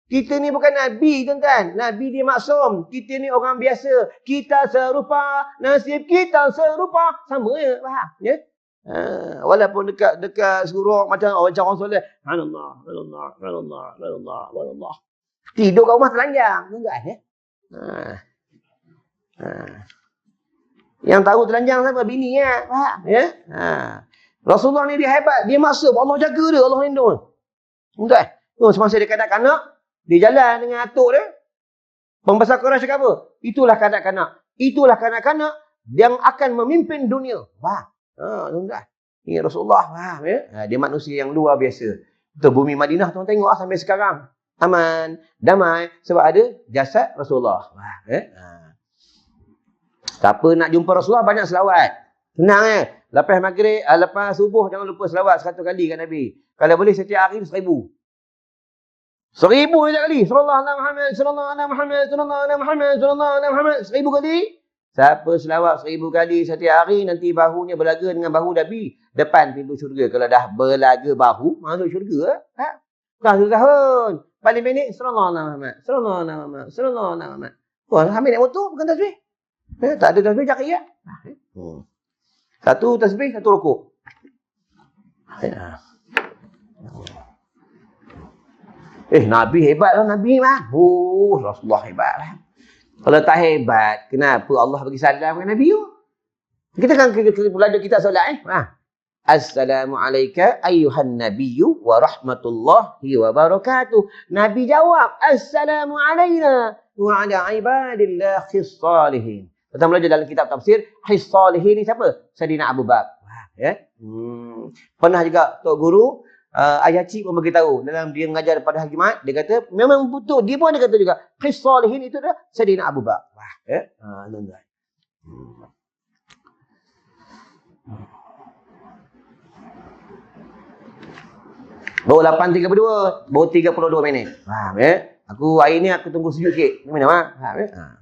Kita ni bukan Nabi tuan-tuan. Nabi dia maksum. Kita ni orang biasa. Kita serupa. Nasib kita serupa. Sama je. Faham? Ya? Walaupun dekat surau macam orang soleh. Allah. Tidur kat rumah telanjang. Tuan-tuan ya? Yang tahu telanjang siapa? Bini ya. Faham? Ya? Rasulullah ni dia hebat. Dia maksum. Allah jaga dia. Allah lindung. Tuan-tuan. Semasa dia kanak-kanak. Dia jalan dengan atuk dia. Pembesar Quraisy cakap apa? Itulah kanak-kanak. Itulah kanak-kanak yang akan memimpin dunia. Faham? Tuan-tuan. Ini Rasulullah. Faham ya? Dia manusia yang luar biasa. Betul, bumi Madinah tuan tengok sampai sekarang. Aman, damai. Sebab ada jasad Rasulullah. Faham ya? Siapa nak jumpa Rasulullah, banyak selawat. Senang Lepas maghrib, lepas subuh, jangan lupa selawat 100 kali kat Nabi. Kalau boleh setiap hari 1000. 1000 je kali. Sallallahu alaihi Muhammad, sallallahu alaihi Muhammad, sallallahu alaihi Muhammad, sallallahu alaihi Muhammad. 1000 kali. Siapa selawat 1000 kali setiap hari, nanti bahunya berlaga dengan bahu Nabi. Depan pintu syurga. Kalau dah berlaga bahu, masuk syurga. Ha? Bukan tahun. Paling pendek, Sallallahu alaihi Muhammad. Sallallahu alaihi Muhammad. Sallallahu alaihi Muhammad. Wah, ambil naik motor, bukan tasbih. Tak ada tasbih, cakap ya. Satu tasbih, satu rukuk. Nabi hebat lah, Nabi mah. Rasulullah hebat lah. Kalau tak hebat, kenapa Allah bagi salam kepada Nabi? Kita kan belajar kita solat. Assalamualaikum ayyuhan nabiyyu wa rahmatullahi wa barakatuh. Nabi jawab, Assalamualaikum wa ala ibadillah khissalihin. Kita belajar dalam kitab tafsir, khissalihin ni siapa? Sayyidina Abu Bakar. Pernah juga Tok Guru, Ayah Cik pun beritahu dalam dia mengajar pada hari Jumaat, dia kata memang betul, dia pun ada kata juga khissalihin itu dah Sayyidina Abu Bakar. Tuan-tuan. Baru 8.32, baru 32 minit. Faham ya? Aku hari ni aku tunggu sejuk sikit. Minum faham ya?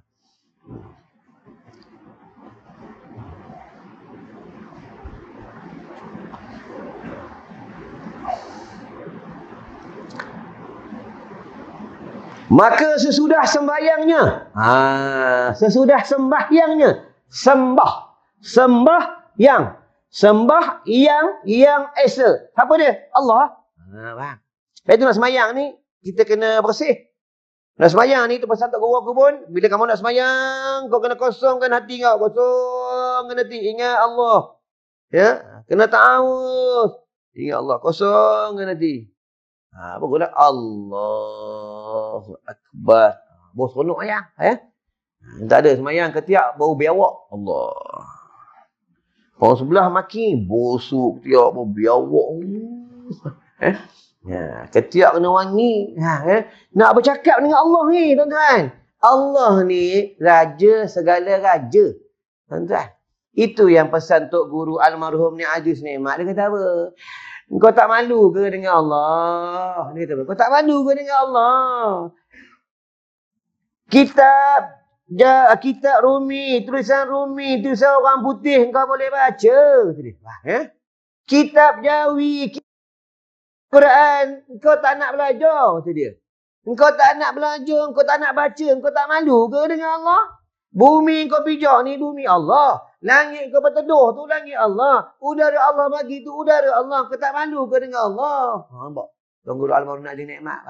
Maka sesudah sembahyangnya, sesudah sembahyangnya, sembah yang esa. Siapa dia? Allah. Faham. Lepas itu nak sembahyang ni, kita kena bersih. Nak sembahyang ni, tu pasal tak guru aku pun, bila kamu nak sembahyang, kau kena kosongkan hati kau. Kosongkan hati. Ingat Allah. Ya, kena ta'awuz. Ingat Allah. Kosongkan hati. Apa guna? Allahu Akbar. Bos seronok ayah. Tak ada sembahyang ketiak, bau biawak. Allah. Orang sebelah maki, bosuk ketiak, bau biawak. Ketiak kena wangi. Nak bercakap dengan Allah ni, tuan-tuan. Allah ni raja segala raja. Tuan-tuan. Itu yang pesan Tok Guru almarhum ni Aziz Nikmat. Dia kata apa? Kau tak malu ke dengan Allah? Dia kata apa? Kau tak malu ke dengan Allah? Kitab Rumi, tulisan orang putih kau boleh baca. Kitab Jawi, Quran, kau tak nak belajar, kata dia. Engkau tak nak belajar, engkau tak nak baca, engkau tak malu ke dengan Allah? Bumi kau pijak ni bumi Allah. Langit kau berteduh tu langit Allah. Udara Allah bagi tu udara Allah. Kau tak malu ke dengan Allah? Nampak? Tuan Guru almarhum Aziz Nikmat.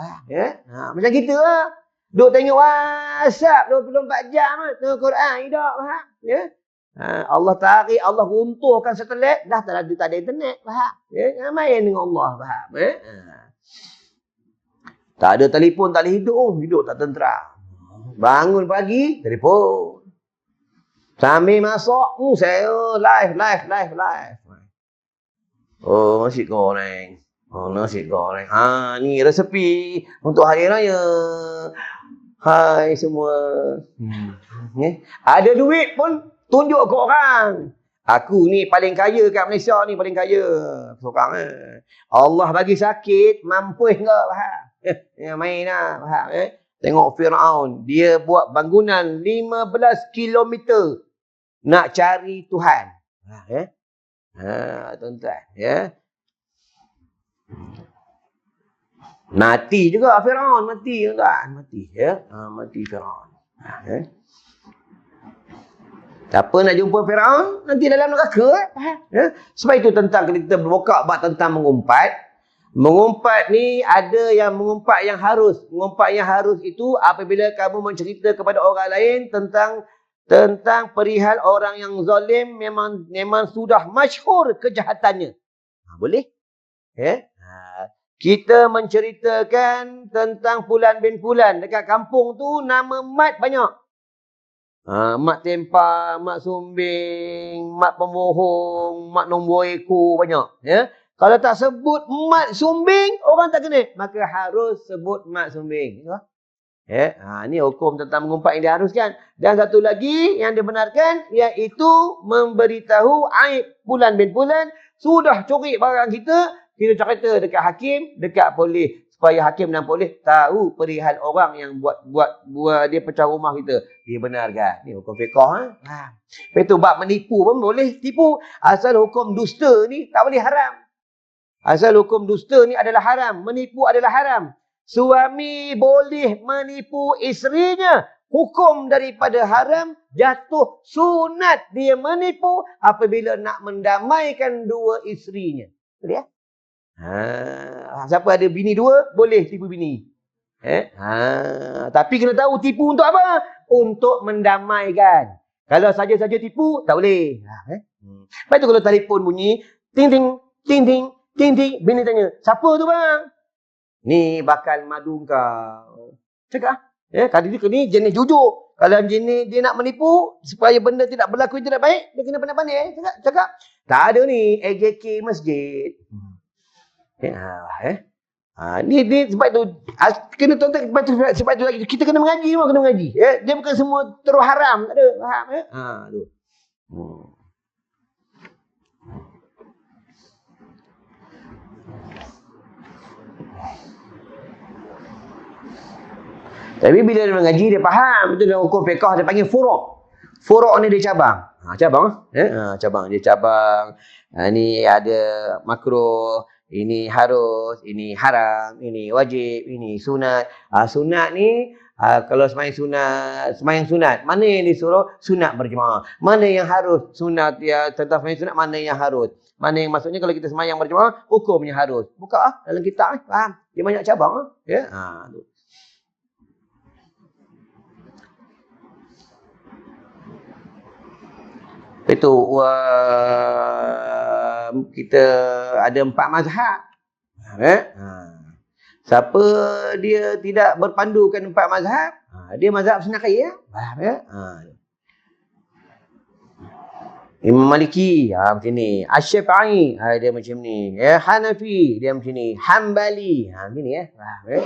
Macam kita lah. Duk tengok WhatsApp 24 jam tengok Quran hidup. Allah tarik, Allah runtuhkan satelit, dah tak ada internet, faham? Main dengan Allah, faham? Tak ada telefon, tak boleh hidup tak tenteram. Bangun pagi, telefon. Sambil masak, saya live. Nasi goreng. Nasi goreng. Ni resepi untuk hari raya. Hai semua. Ada duit pun tunjuk ke orang. Aku ni paling kaya kat Malaysia ni, paling kaya. Seorang Allah bagi sakit, mampu enggak, faham? Main lah, faham? Tengok Fir'aun, dia buat bangunan 15 kilometer nak cari Tuhan. Tuan-tuan, Mati juga Fir'aun, mati tuan, mati Fir'aun. Siapa nak jumpa Fir'aun, nanti dalam neraka. Sebab itu tentang kita berbuka bab tentang mengumpat. Mengumpat ni ada yang mengumpat yang harus. Mengumpat yang harus itu apabila kamu mencerita kepada orang lain tentang perihal orang yang zalim, memang sudah masyhur kejahatannya. Boleh? Kita menceritakan tentang Fulan bin Fulan. Dekat kampung tu nama mat banyak. Mat tempah, mat sumbing, mat pembohong, mat nombor ekor banyak. Kalau tak sebut mat sumbing, orang tak kena. Maka harus sebut mat sumbing. Ini hukum tentang mengumpat yang diharuskan. Dan satu lagi yang dibenarkan, iaitu memberitahu aib Fulan bin Fulan sudah curi barang kita. Kita cerita dekat hakim, dekat polis. supaya hakim dan polis tahu perihal orang yang buat dia pecah rumah kita. Dia benarkan. Ni hukum fiqah. Lepas tu bab menipu pun boleh tipu. Asal hukum dusta ni tak boleh haram. Asal hukum dusta ni adalah haram. Menipu adalah haram. Suami boleh menipu isterinya. Hukum daripada haram jatuh sunat dia menipu apabila nak mendamaikan dua isterinya. Betul ya? Siapa ada bini dua boleh tipu bini. Tapi kena tahu tipu untuk apa? Untuk mendamaikan. Kalau saja-saja tipu tak boleh. Lepas tu kalau telefon bunyi ting ting ting ting ting ting, bini tanya, "Siapa tu bang?" "Ni bakal madu kau." Cakap kalau dia ni jenis jujur. Kalau jenis dia nak menipu supaya benda tidak berlaku yang tidak baik, dia kena pandai-pandai. Cakap. Tak ada ni AJK masjid. Ni sebab tu kena tonton sebab tu lagi kita kena mengaji semua kena mengaji. Dia bukan semua terus haram, tak ada. Faham tu. Tapi bila dia mengaji, dia faham. Itu dalam hukum fiqah, dia panggil furu'. Furu' ni dia cabang. Cabang. Cabang. Dia cabang. Ni ada makruh. Ini harus. Ini haram. Ini wajib. Ini sunat. Sunat ni, kalau semayang sunat. Mana yang disuruh? Sunat berjemaah. Mana yang harus? Sunat ya, tentang semayang sunat, mana yang harus? Mana yang maksudnya kalau kita semayang berjemaah, hukumnya harus. Buka dalam kitab. Faham? Dia banyak cabang. Tu. Itu kita ada 4 mazhab. Siapa dia tidak berpandukan 4 mazhab, dia mazhab Hanafi ya. Faham ya? Imam Maliki macam ni, Asy-Syafi'i dia macam ni, Hanafi dia macam ni, Hambali macam ni ya. Faham ya?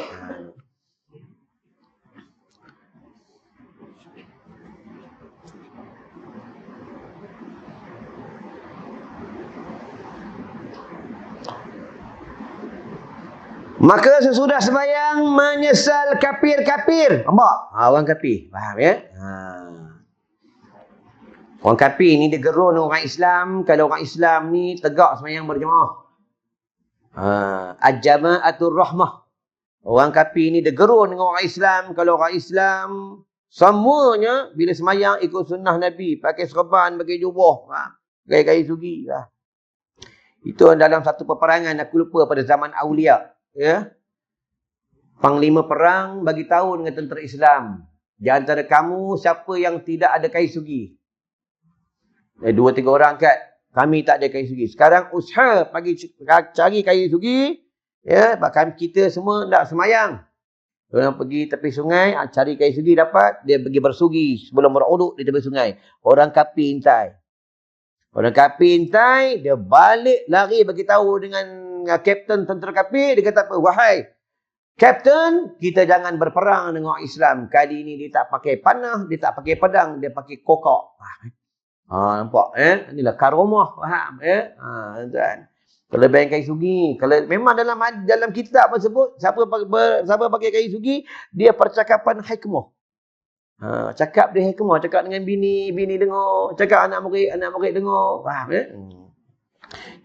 Maka sesudah sembahyang menyesal kafir-kafir. Nampak? Orang kafir. Faham ya? Orang kafir ni dia gerun orang Islam. Kalau orang Islam ni tegak sembahyang berjemaah. Al-jama'atul rahmah. Orang kafir ni dia gerun dengan orang Islam. Kalau orang Islam semuanya bila sembahyang ikut sunnah Nabi. Pakai serban, pakai jubah. Gaya-gaya sugi. Itu dalam satu peperangan aku lupa pada zaman Aulia. Panglima perang bagi tahu dengan tentera Islam, di antara kamu siapa yang tidak ada kain sugi? 2-3 orang kat, kami tak ada kain sugi. Sekarang usaha cari kain sugi, bahkan kita semua nak semayang. Orang pergi tepi sungai, cari kain sugi dapat, dia pergi bersugi sebelum beruduk di tepi sungai. Orang kafir intai. Orang kafir intai, dia balik lari bagi tahu dengan kapten tentera kafir. Dia kata apa? "Wahai kapten, kita jangan berperang dengan orang Islam. Kali ini dia tak pakai panah, dia tak pakai pedang, dia pakai kokok." Nampak? Inilah karomah. Faham? Tuan. Kelebihan kain sugi. Kalau memang dalam kitab tersebut, siapa pakai kain sugi, dia percakapan hikmah. Cakap dia hikmah, cakap dengan bini dengar, cakap anak murid dengar. Faham ya?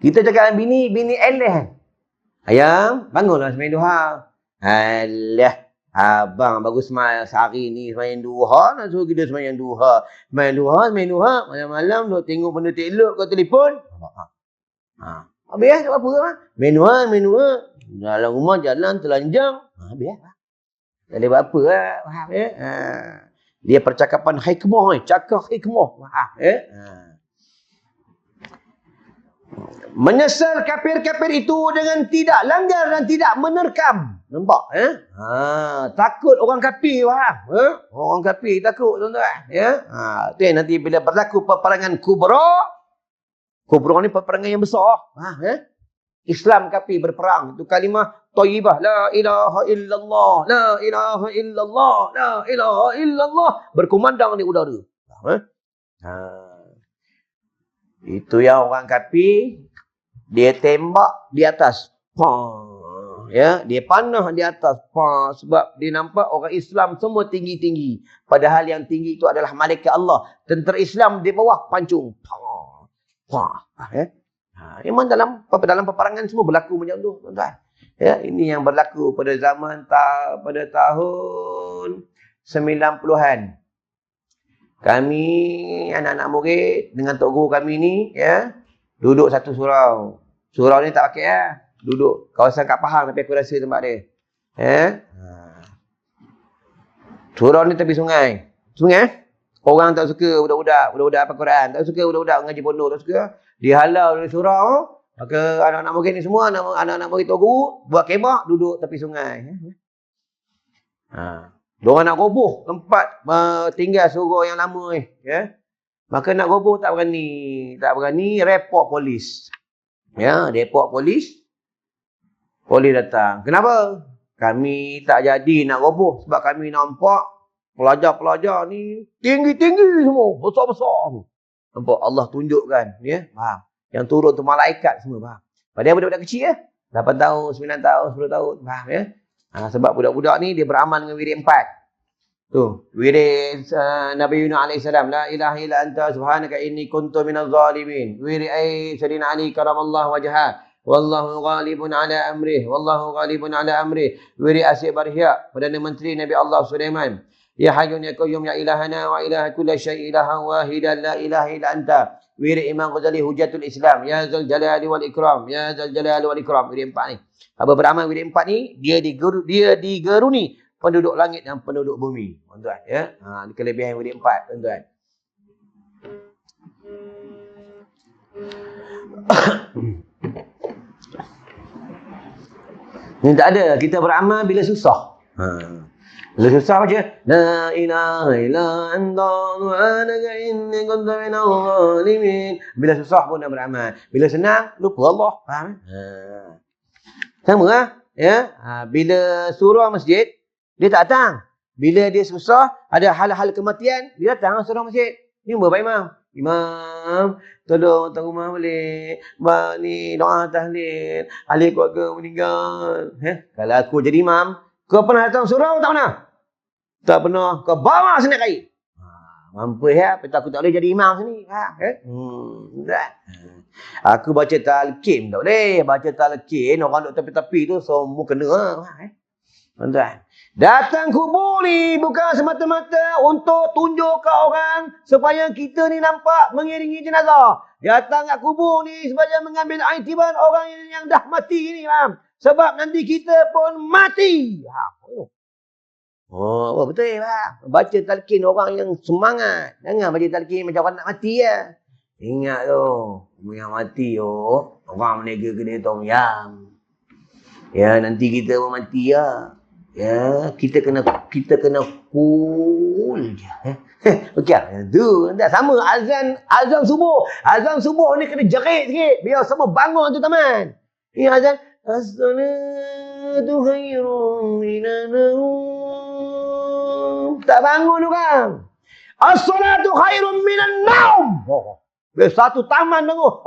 Kita cakap dengan bini eleh. "Ayang, bangunlah sembahyang duha." "Alah, abang baru sehari ni sembahyang duha, nak suruh kita sembahyang duha. Sembahyang duha, malam-malam duk tengok benda tak elok kat telefon." Habis tak apa-apa. Sembahyang duha. Dalam rumah jalan telanjang. Habis tak ada apa-apa lah. Faham ya? Dia percakapan hikmah ni. Cakap hikmah. Faham ya? Menyesal kafir-kafir itu dengan tidak langgar dan tidak menerkam. Nampak? Takut orang kafir. Faham? Orang kafir takut, tuan-tuan. Tu nanti bila berlaku peperangan kubra. Kubra ni peperangan yang besar. Faham? Islam kafir berperang. Itu kalimah thayyibah. La ilaha illallah. La ilaha illallah. La ilaha illallah. Berkumandang di udara. Itu yang orang kafir. Dia tembak di atas. Ya, dia panah di atas. Sebab dia nampak orang Islam semua tinggi-tinggi. Padahal yang tinggi itu adalah malaikat Allah. Tentera Islam di bawah pancung. Ya. Memang dalam peperangan semua berlaku macam tu, tuan-tuan. Ya, ini yang berlaku pada zaman pada tahun 90-an. Kami anak-anak murid dengan tok guru kami ni, ya, duduk satu surau. Surau ni tak pakai lah. Duduk kawasan kat Pahang, tapi aku rasa tempat dia. Surau ni tepi sungai. Sungai. Orang tak suka budak-budak apa Quran, tak suka budak-budak ngaji pondok, tak suka. Dihalau dari surau. Maka anak-anak murid ni semua, anak-anak murid tok guru buat kemah duduk tepi sungai. Diorang nak roboh tempat tinggal surau yang lama ni, ya. Maka nak roboh tak berani report polis. Ya, report polis. Polis datang. Kenapa? Kami tak jadi nak roboh sebab kami nampak pelajar-pelajar ni tinggi-tinggi semua, besar-besar. Nampak Allah tunjukkan, ya. Faham? Yang turun tu malaikat semua, faham? Padahal budak-budak kecil ya. 8 tahun, 9 tahun, 10 tahun, faham ya? Sebab budak-budak ni dia beramal dengan wirid 4. Tu, wirid Nabi Yunus AS. La ilaha illa anta subhanaka inni kuntu minaz zalimin. Wirid Sayyidina Ali karamallahu wajhah. Wallahu ghalibun ala amrih. Wallahu ghalibun ala amrih. Wirid Asyik Barhia, Perdana Menteri Nabi Allah Sulaiman. Ya hayyun ya qayyum ya ilahana wa ilaha kulli syai'in ilahan wahidan la ilaha illa anta. Wirid Imam Ghazali Hujatul Islam. Ya Zal Jalali wal Ikram. Ya Zal Jalali wal Ikram. Wirid 4 ni. Apa beramal wirid 4 ni, dia digeruni penduduk langit dan penduduk bumi. Tuan-tuan, ya. Kelebihan wirid 4, tuan-tuan. Ni tak ada. Kita beramal bila susah. Bila susah baca la ilaha illa anta subhanaka inni kuntu minaz zalimin. Bila susah pun nak beramal. Bila senang lupa Allah. Faham? Sama lah. Ya. Bila surau masjid dia tak datang. Bila dia susah ada hal-hal kematian dia datang surau masjid. Ni bapak imam. Imam, tolong datang rumah boleh. Ni doa tahlil. Ahli keluarga meninggal. Kalau aku jadi imam, kau pernah datang surau tak pernah? Tak pernah. Kau bawa senak kain. Mampu ya, tapi aku tak boleh jadi imam sini. Aku baca talqin tak boleh. Baca talqin, orang duduk tepi-tepi tu semua kena. Tuan-tuan. Datang kubur ni bukan semata-mata untuk tunjuk ke orang supaya kita ni nampak mengiringi jenazah. Datang kat kubur ni supaya mengambil iktibar orang yang dah mati ni, faham? Sebab nanti kita pun mati. Betul faham? Baca talqin orang yang semangat. Jangan baca talqin macam orang nak mati ya. Ingat tu, yang mati orang menega kena tong yam. Ya, nanti kita pun mati ya. Ya, kita kena cool je. Okey, tu tak sama azan subuh. Azan subuh ni kena jerit sikit biar semua bangun tu taman. Ni azan as-salatu khairun minan naum. Tak bangun orang. As-salatu khairun minan naum. Biar satu taman bangun.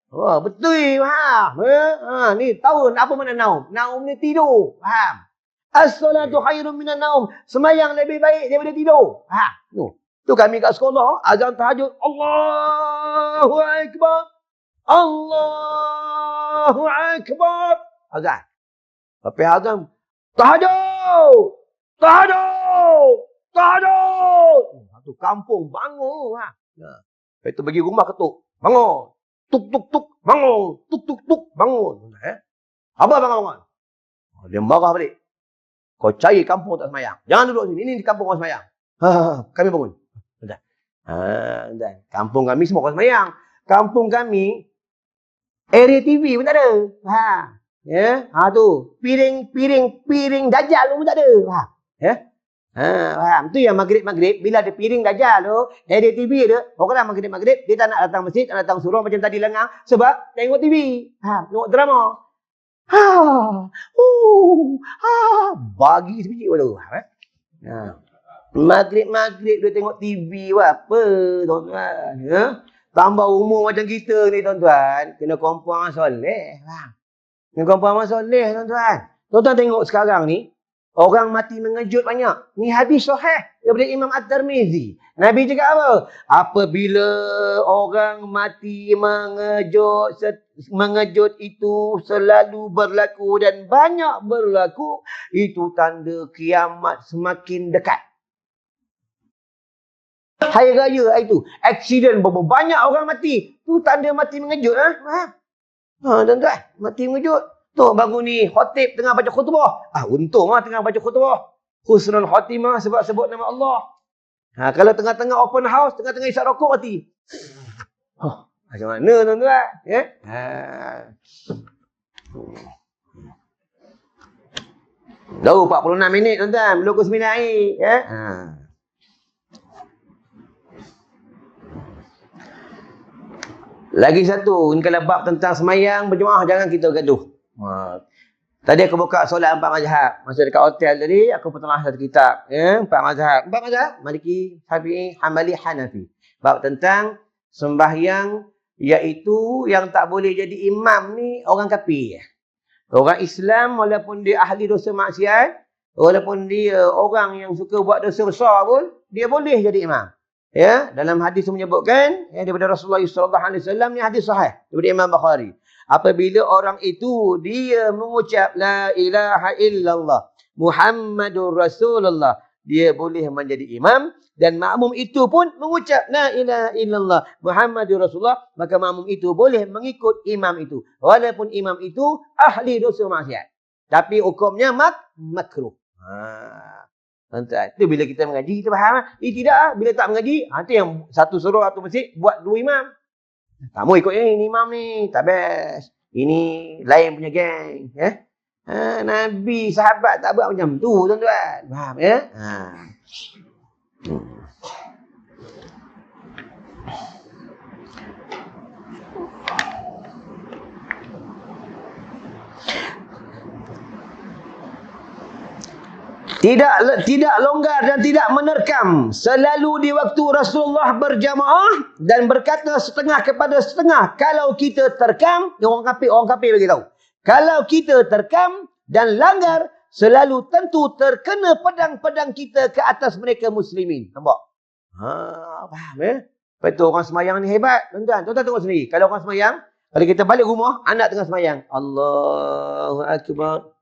Betul, faham? Ni tahu apa makna naum? Naum ni tidur, faham? As-salatu khairun minan naum. Sembahyang lebih baik daripada tidur. Tu kami kat sekolah, azan tahajud, Allahu akbar. Allahu akbar. Azan. Tapi azan tahajud. Tahajud. Tahajud. Satu kampung bangun, Lepas tu bagi rumah ketuk. Bangun. Tuk tuk tuk bangun, tuk tuk tuk bangun. Apa bangun? Dia marah balik. Kau cari kampung tak semayang. Jangan duduk sini. Ini di kampung orang semayang. Kami bangun. Kampung kami semua orang semayang. Kampung kami area TV pun tak ada. Ya, tu piring dajjal pun tak ada. Ya. Faham? Tu yang maghrib bila ada piring dajjal tu, ada TV dia, orang maghrib dia tak nak datang masjid, tak datang surau macam tadi lengang sebab tengok TV. Tengok drama. Bagi sebiji dulu. Maghrib dia tengok TV apa, tuan-tuan. Ya? Tambah umur macam kita ni, tuan-tuan, kena kompang soleh. Dengan perempuan soleh, tuan-tuan. Tuan-tuan tengok sekarang ni, orang mati mengejut banyak. Ni hadis sahih daripada Imam At-Tirmizi. Nabi cakap apa? Apabila orang mati mengejut itu selalu berlaku dan banyak berlaku, itu tanda kiamat semakin dekat. Hari raya itu, aksiden banyak orang mati. Tu tanda mati mengejut. Tuan-tuan, mati mengejut. Tu baru ni khatib tengah baca khutbah. Untunglah tengah baca khutbah. Husnul khatimah sebab nama Allah. Kalau tengah-tengah open house, tengah-tengah isap rokok mati. Macam mana tuan-tuan? Ya? Baru 46 minit tuan-tuan. Belum pukul 9 air. Ya? Lagi satu, ini kalau bab tentang semayang berjemaah, jangan kita gaduh. Tadi aku buka solat 4 mazhab. Masa dekat hotel tadi, aku pertama satu kitab. 4 mazhab. 4 mazhab? Maliki, Syafi'i, Hambali, Hanafi. Bab tentang sembahyang, iaitu yang tak boleh jadi imam ni orang kafir. Orang Islam, walaupun dia ahli dosa maksiat, walaupun dia orang yang suka buat dosa besar pun, dia boleh jadi imam. Ya, dalam hadis menyebutkan daripada Rasulullah sallallahu alaihi wasallam, ni hadis sahih daripada Imam Bukhari. Apabila orang itu dia mengucap la ilaha illallah Muhammadur Rasulullah, dia boleh menjadi imam, dan makmum itu pun mengucap la ilaha illallah Muhammadur Rasulullah, maka makmum itu boleh mengikut imam itu walaupun imam itu ahli dosa maksiat. Tapi hukumnya makruh. Itu bila kita mengaji, kita faham. Tidak, bila tak mengaji, nanti yang satu suruh atau masjid buat 2 imam. Tak mau ikut ini imam ni, tak best. Ini lain punya geng. Nabi, sahabat tak buat macam tu, tuan-tuan. Faham, ya? Tidak longgar dan tidak menerkam. Selalu di waktu Rasulullah berjamaah dan berkata setengah kepada setengah. Kalau kita terkam, orang kafir bagi tahu. Kalau kita terkam dan langgar, selalu tentu terkena pedang-pedang kita ke atas mereka muslimin. Nampak? Faham ya? Lepas tu orang semayang ni hebat. Tuan-tuan tengok sendiri. Kalau orang semayang, kalau kita balik rumah, anak tengah semayang. Allahu Akbar.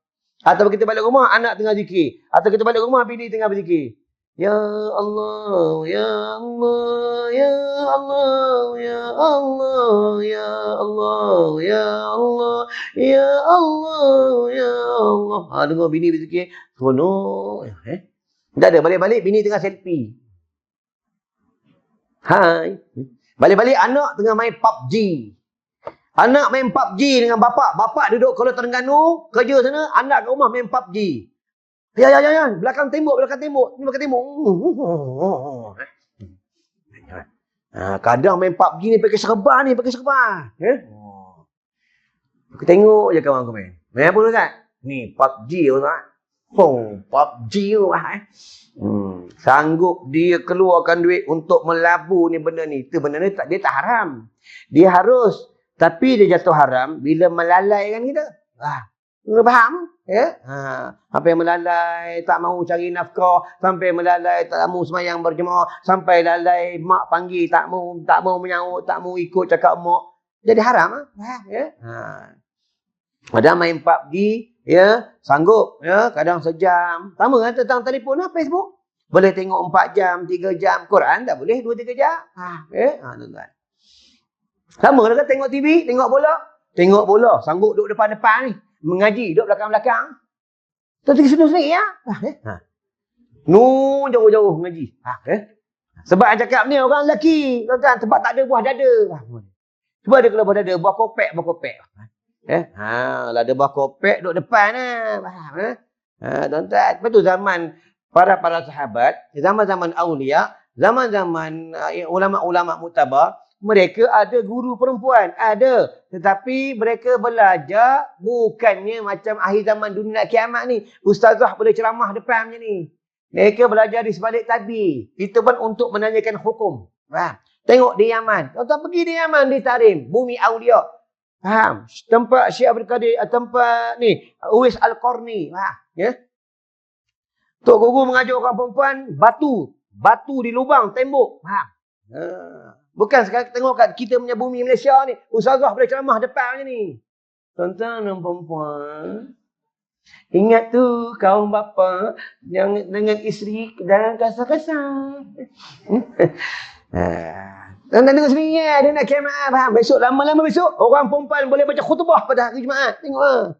Atau kita balik rumah, anak tengah zikir. Atau kita balik rumah, bini tengah berzikir. Ya Allah, Ya Allah, Ya Allah, Ya Allah, Ya Allah, Ya Allah, Ya Allah, Ya Allah. Dengar bini berzikir. Seronok. Tak ada, balik-balik bini tengah selfie. Hai. Balik-balik anak tengah main PUBG. Anak main PUBG dengan bapak. Bapak duduk Kuala Terengganu, kerja sana. Anak kat rumah main PUBG. Ya. Belakang tembok. Ni belakang tembok. Kadang main PUBG ni pakai serban ni. Aku tengok je kawan aku main. Main apa tu kan? Ni PUBG tu kan? PUBG tu kan? Sanggup dia keluarkan duit untuk melabu ni benda ni. Itu benda ni dia tak haram. Dia harus. Tapi dia jatuh haram bila melalaikan kita. Kena faham? Ya? Sampai melalai, tak mahu cari nafkah. Sampai melalai, tak mahu semayang berjemaah. Sampai lalai, mak panggil, tak mahu menyaut, tak mahu ikut cakap mak. Jadi haram. Ya? Padahal main PUBG, ya, sanggup. Ya? Kadang sejam. Sama kan tentang telefon, Facebook. Boleh tengok 4 jam, 3 jam. Quran tak boleh 2-3 jam. Ya? Tuan-tuan. Sama lah kan tengok TV, tengok bola. Tengok bola, sanggup duduk depan-depan ni. Mengaji, duduk belakang-belakang. Terus sendiri ya. Jauh-jauh mengaji. Sebab yang cakap ni orang lelaki. Tuan-tuan, sebab tak ada buah dada. Sebab dia kalau buah dada, buah kopek. Lah ada buah kopek duduk depan lah. Faham? Tuan-tuan, lepas tu zaman para sahabat, zaman-zaman awliya, zaman-zaman ulama-ulama muktabar, mereka ada guru perempuan. Ada. Tetapi mereka belajar bukannya macam akhir zaman dunia nak kiamat ni. Ustazah boleh ceramah depan macam ni. Mereka belajar di sebalik tabir. Itu pun untuk menanyakan hukum. Tengok di Yaman. Tuan-tuan pergi di Yaman, di Tarim. Bumi Aulia. Faham? Tempat Syekh Abdul Qadir, tempat ni, Uwais Al-Qarni. Faham? Ya? Tok Guru mengajar orang perempuan, batu di lubang tembok. Faham? Bukan sekarang tengok kat kita punya bumi Malaysia ni, ustazah boleh ceramah depan ni. Tuan-tuan dan perempuan, ingat tu kaum bapa yang dengan isteri jangan kasar-kasar. Tuan-tuan tengok sendiri ya, dia nak kiamat. Faham? Besok lama-lama besok orang perempuan boleh baca khutbah pada hari Jumaat. Tengok.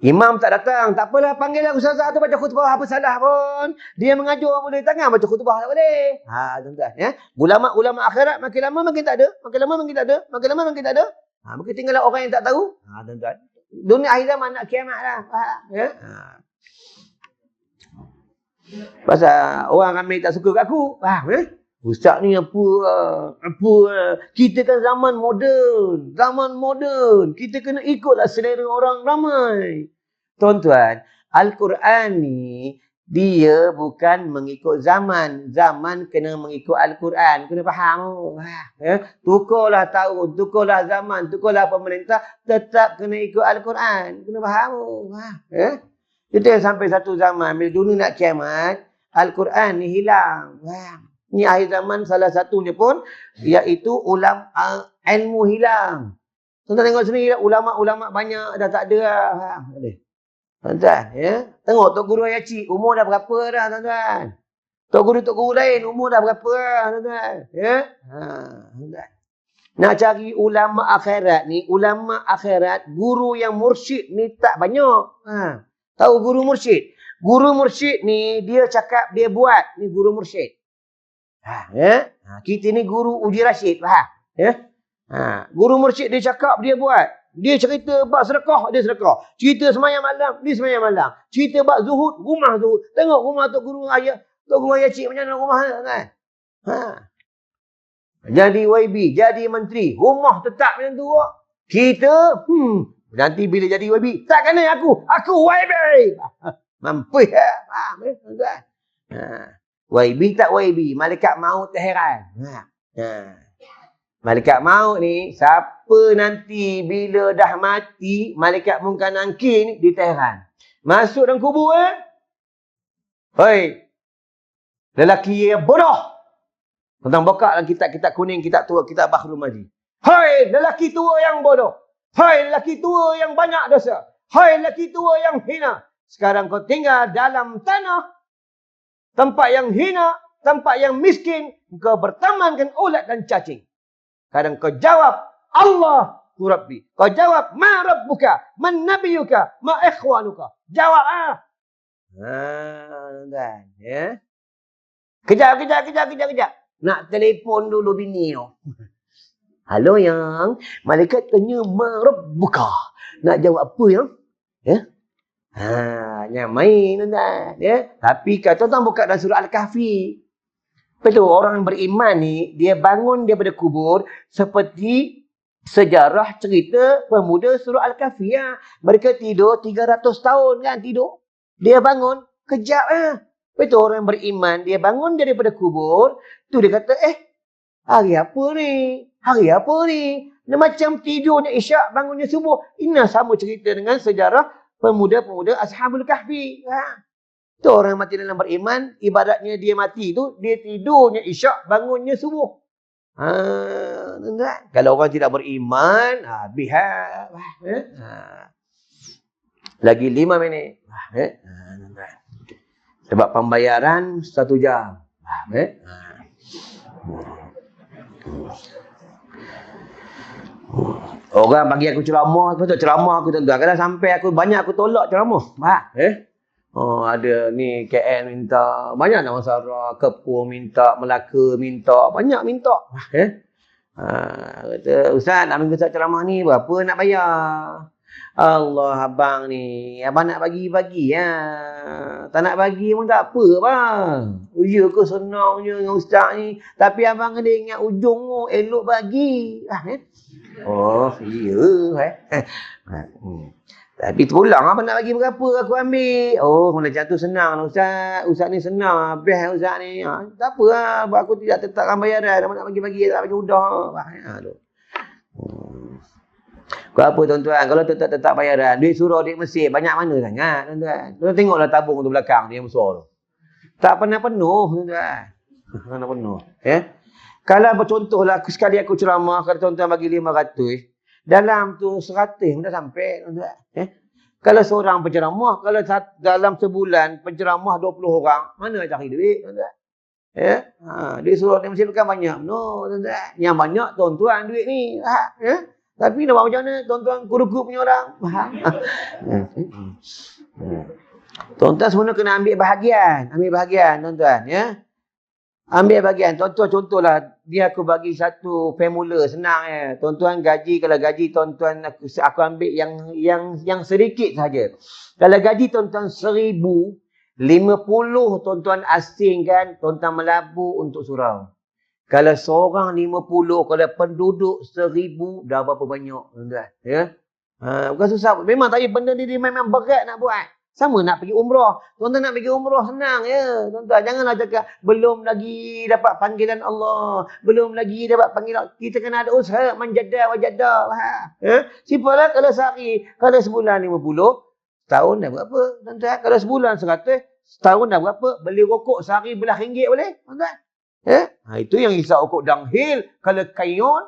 Imam tak datang, tak apalah, panggillah ustazah tu baca khutbah, apa salah pun. Dia mengajar boleh, tangan baca khutbah tak boleh. Tuan-tuan ya. Ulama akhirat makin lama makin tak ada, makin lama makin tak ada, makin lama makin tak ada. Mungkin tinggallah orang yang tak tahu. Tuan-tuan. Dunia akhir zaman nak kiamat lah. Ya. Pasal orang ramai tak suka kat aku. Faham ya? Ustaz ni apa kita kan zaman moden. Kita kena ikutlah selera orang ramai. Tuan-tuan, Al-Quran ni dia bukan mengikut zaman. Zaman kena mengikut Al-Quran. Kena faham. Ya? Tukarlah tahun, tukarlah zaman, tukarlah pemerintah, tetap kena ikut Al-Quran. Kena faham. Ya? Kita sampai satu zaman bila dunia nak kiamat, Al-Quran ni hilang. Ni akhir zaman salah satunya pun iaitu ilmu hilang. Tuan-tuan tengok sini ulama-ulama banyak dah tak ada lah. Tuan-tuan ya. Tengok Tok Guru Ayaci umur dah berapa dah tuan-tuan. Tok Guru lain umur dah berapa dah tuan-tuan. Ya. Tuan-tuan. Nak cari ulama akhirat ni, ulama akhirat guru yang mursyid ni tak banyak. Tahu guru mursyid? Guru mursyid ni dia cakap dia buat, ni guru mursyid. Ya? Kita ni guru uji rasyid. Faham? Ya? Guru mursyid dia cakap, dia buat. Dia cerita bab sedekah, dia sedekah. Cerita semayang malam, dia semayang malam. Cerita bab zuhud, rumah zuhud. Tengok rumah Tok Guru Ayah Cik macam mana rumah kan? Jadi YB, jadi menteri. Rumah tetap macam tu. Kita, nanti bila jadi YB, tak kena aku YB. Mampu ya? Faham ya? Tuan-tuan? YB tak YB, malaikat maut Teheran. Malaikat maut ni, siapa nanti bila dah mati, malaikat Munkar Nakir ni di Teheran. Masuk dalam kubur hei, lelaki yang bodoh. Tentang buka dalam kitab-kitab kuning, kitab tua, kitab Bahrul Maji. Hei, lelaki tua yang bodoh. Hei, lelaki tua yang banyak dosa. Hei, lelaki tua yang hina. Sekarang kau tinggal dalam tanah, tempat yang hina, tempat yang miskin, kau bertamankan ulat dan cacing. Kadang kau jawab, Allah tu Rabbi. Kau jawab, ma Rabbuka, man nabiyuka, ma ikhwanuka. Jawab tuan, ya. Kejap. Nak telefon dulu bini tu. Halo yang, malaikat tanya, ma Rabbuka. Nak jawab apa yang? Ya. Yang main tuan-tuan, ya. Tapi kata tuan buka dalam surah Al-Kahfi. Betul, orang beriman ni dia bangun daripada kubur seperti sejarah cerita pemuda surah Al-Kahfi. Mereka tidur 300 tahun kan tidur. Dia bangun kejap Betul, orang beriman dia bangun daripada kubur, tu dia kata hari apa ni? Dia macam tidurnya isyak, bangunnya subuh. Ini sama cerita dengan sejarah pemuda-pemuda Ashabul Kahfi. Tu orang mati dalam beriman, ibadatnya dia mati tu, dia tidurnya isyak, bangunnya subuh. Kalau orang tidak beriman, habis. Lagi 5 minit. Sebab pembayaran 1 jam. Orang bagi aku ceramah, betul ceramah aku tuan-tuan. Kadang sampai aku banyak aku tolak ceramah. Ada ni KL minta, banyak nak Masara, Kepung minta, Melaka minta, banyak minta. Kata, Ustaz nak minta ceramah ni berapa nak bayar? Allah abang ni, abang nak bagi-bagi tak nak bagi pun tak apa bang. Ya ke senangnya dengan Ustaz ni, tapi abang kena ingat ujung elok bagi. Oh, iya. Tapi pulang abang nak bagi berapa aku ambil. Oh, macam tu senang lah Ustaz. Ustaz ni senang. Best Ustaz ni. Tak apa lah. Aku tidak tetapkan bayaran. Abang nak bagi-bagi. Tak bagi mudah. Kau apa tuan-tuan? Kalau tetap bayaran, duit surau, duit Mesir, banyak mana sangat tuan-tuan. Tuan tengoklah tabung tu belakang dia yang besar tu. Tak pernah penuh tuan-tuan. Tak pernah penuh. Ya? Kalau bercontohlah, sekali aku ceramah, kalau tuan-tuan bagi 500, dalam tu 100 pun dah sampai tuan-tuan. Ya? Kalau seorang penceramah, kalau dalam sebulan penceramah 20 orang, mana cari duit tuan-tuan? Ya? Duit surau di Mesir bukan banyak. No, tuan-tuan. Yang banyak tuan-tuan duit ni. Ya? Tapi nak buat macam mana? Tuan-tuan guru-guru punya orang. Faham? Tuan-tuan sebenarnya kena ambil bahagian. Ambil bahagian, tuan-tuan. Ya? Ambil bahagian. Tuan-tuan contohlah. Dia aku bagi satu formula. Senang ya. Tuan-tuan gaji. Kalau gaji tuan-tuan aku ambil yang sedikit saja. Kalau gaji tuan-tuan 1,000. 50 tuan-tuan asingkan. Tuan-tuan melabur untuk surau. Kalau seorang 50, kalau penduduk 1,000, dah berapa banyak, tuan-tuan. Ya? Bukan susah. Memang tadi benda ni memang berat nak buat. Sama nak pergi umrah. Tuan-tuan nak pergi umrah senang ya. Tuan-tuan janganlah cakap, belum lagi dapat panggilan Allah. Belum lagi dapat panggilan. Kita kena ada usaha, manjadah, wajadah. Ya? Simple lah kalau sehari. Kalau sebulan 50, setahun dah berapa, tuan-tuan. Kalau sebulan 100, setahun dah berapa. Beli rokok sehari belah ringgit boleh, tuan-tuan. Ya? Itu yang hisap rokok downhill. Kalau kayon,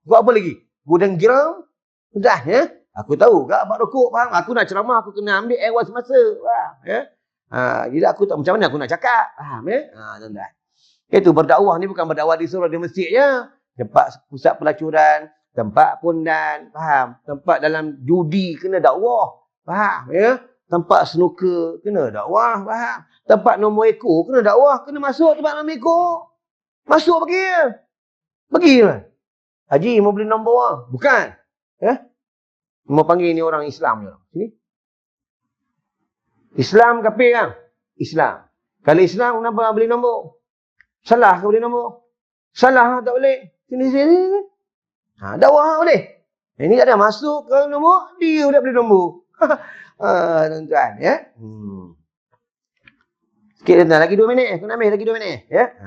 buat apa lagi? Gudang giram. Sudah, ya? Aku tahu gak abang rokok, faham? Aku nak ceramah, aku kena ambil airwan semasa. Faham? Ya? Jadi aku tak macam mana aku nak cakap. Faham, ya? Tuan-tuan. Itu berdakwah ni bukan berdakwah di surau di masjid, ya? Tempat pusat pelacuran, tempat pondan, faham? Tempat dalam judi kena dakwah. Faham, ya? Tempat snooker kena dakwah, faham? Tempat nombor ekor kena dakwah, kena masuk tempat nombor ekor. Masuk pergi ya. Pergilah. Haji mau beli nombor orang. Bukan. Ya? Mau panggil ni orang Islam je. Sini. Islam kafir kan? Islam. Kalau Islam kenapa beli nombor? Salah ke beli nombor? Salah tak boleh. Sini. Dakwah boleh. Ini tak ada masuk ke nombor, dia dah beli nombor. Tuan-tuan, ya. Sikit tuan, lagi 2 minit. Kena ambil lagi 2 minit, ya.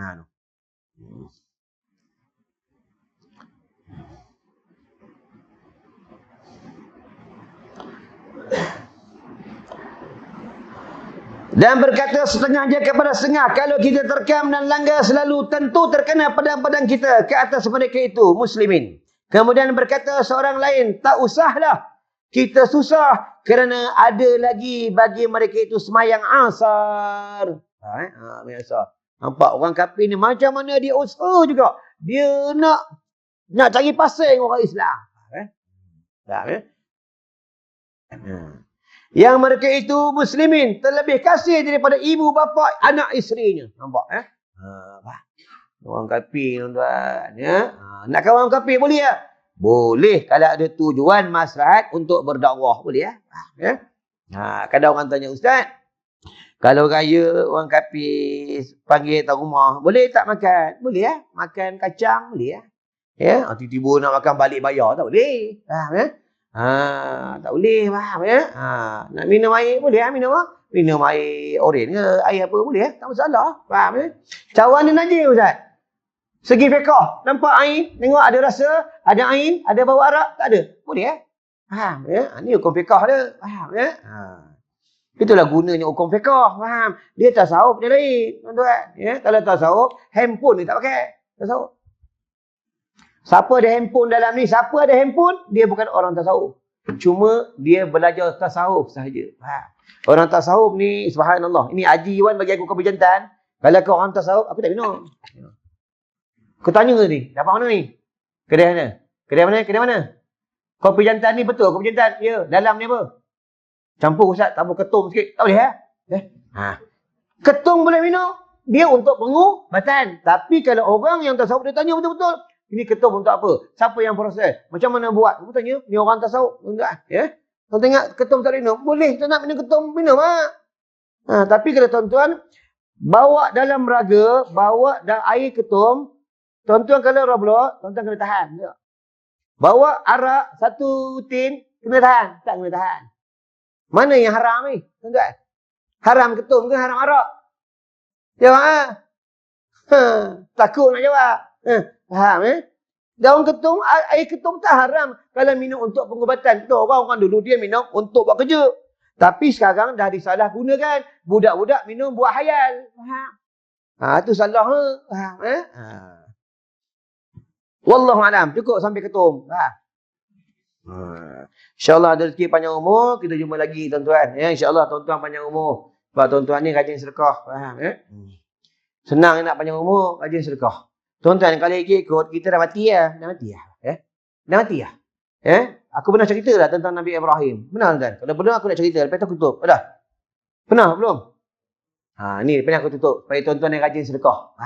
Dan berkata setengah je kepada setengah. Kalau kita terkam dan langgar selalu, tentu terkena pedang-pedang kita ke atas mereka itu, muslimin. Kemudian berkata seorang lain, tak usahlah kita susah kerana ada lagi bagi mereka itu semayang asar. Biasa. Nampak orang kafir ni macam mana dia usaha juga. Dia nak cari pasal dengan orang Islam. Tak, Yang mereka itu muslimin, terlebih kasih daripada ibu bapa anak isterinya. Nampak orang kafir tuan-tuan, ya. Nak kawan orang kafir boleh tak? Boleh kalau ada tujuan maslahat untuk berdakwah, boleh ya. Kadang orang tanya, ustaz, kalau raya orang kafir panggil datang rumah, boleh tak makan? Boleh ya. Makan kacang boleh ya. Ya, tiba-tiba nak makan balik bayar tak boleh. Faham ya? Tak boleh, faham ya? Nak minum air boleh ya, minum air oren ke, air apa boleh ya? Tak masalah, faham ya? Cawan dia najis ustaz. Segi fiqh, nampak air, tengok ada rasa, ada air, ada bau arak, tak ada. Boleh ya? Faham ya? Ni hukum fiqh dia, faham ya? Itulah gunanya hukum fiqh, faham? Dia tasawuf dia lain, tuan-tuan. Ya? Kalau tasawuf, handphone ni tak pakai. Tasawuf. Siapa ada handphone dalam ni? Siapa ada handphone? Dia bukan orang tasawuf. Cuma dia belajar tasawuf sahaja. Orang tasawuf ni, subhanallah. Ini Haji Iwan bagi aku kopi jantan. Kalau kau orang tasawuf, aku tak minum. Aku tanya ke ni, dapat mana ni? Kedai mana? Kedai mana? Kedai mana? Kopi jantan ni betul, kopi jantan. Ya, dalam ni apa? Campur ustaz, tambah ketum sikit. Tak boleh ya? Ketum boleh minum. Dia untuk pengubatan. Tapi kalau orang yang tasawuf, dia tanya betul-betul. Ini ketum untuk apa? Siapa yang proses? Macam mana buat? Aku tanya, ni orang tasawuf. Ya? Tuan tengok ketum tak minum. Boleh, tuan nak minum ketum, minum. Tapi kalau tuan-tuan bawa dalam raga, bawa dalam air ketum, tuan-tuan kalau rablok, tuan-tuan kena tahan. Bawa arak satu tin, kena tahan. Tak kena tahan. Mana yang haram ni? Tuan-tuan. Haram ketum ke haram arak? Jawab. Takut nak jawab. Faham Daun ketum, air ketum tak haram kalau minum untuk pengubatan. Itu orang-orang dulu dia minum untuk buat kerja. Tapi sekarang dah disalah gunakan. Budak-budak minum buat hayal. Faham? Tu salah. Faham? Wallahualam. Cukup sampai ketum. Faham? InsyaAllah ada rezeki panjang umur. Kita jumpa lagi tuan-tuan. InsyaAllah tuan-tuan panjang umur. Sebab tuan-tuan ni rajin sedekah. Faham? Senang nak panjang umur, rajin sedekah. Tuan-tuan, kalau ikut, kita dah mati lah. Dah mati lah. Dah mati lah. Aku pernah cerita lah tentang Nabi Ibrahim. Benar tuan? Kalau belum aku nak cerita. Lepas tu aku tutup. Dah? Pernah belum? Ni lepas ni aku tutup. Supaya tuan-tuan yang rajin sedekah.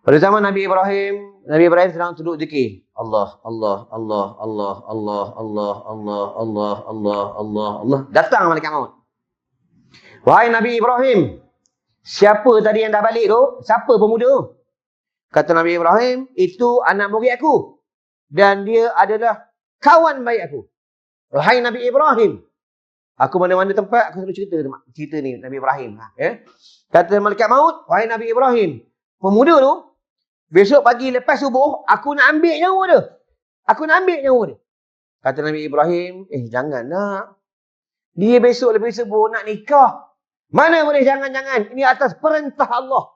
Pada zaman Nabi Ibrahim sedang duduk zikir. Allah, Allah, Allah, Allah, Allah, Allah, Allah, Allah, Allah, Allah, Allah. Datang malaikat maut. Wahai Nabi Ibrahim, siapa tadi yang dah balik tu? Siapa pemuda tu? Kata Nabi Ibrahim, itu anak murid aku. Dan dia adalah kawan baik aku. Wahai Nabi Ibrahim. Aku mana-mana tempat, aku selalu cerita ni Nabi Ibrahim. Kata malaikat maut, wahai Nabi Ibrahim. Pemuda tu, besok pagi lepas subuh, aku nak ambil nyawa dia. Aku nak ambil nyawa dia. Kata Nabi Ibrahim, jangan nak. Dia besok lebih subuh nak nikah. Mana boleh jangan-jangan. Ini atas perintah Allah.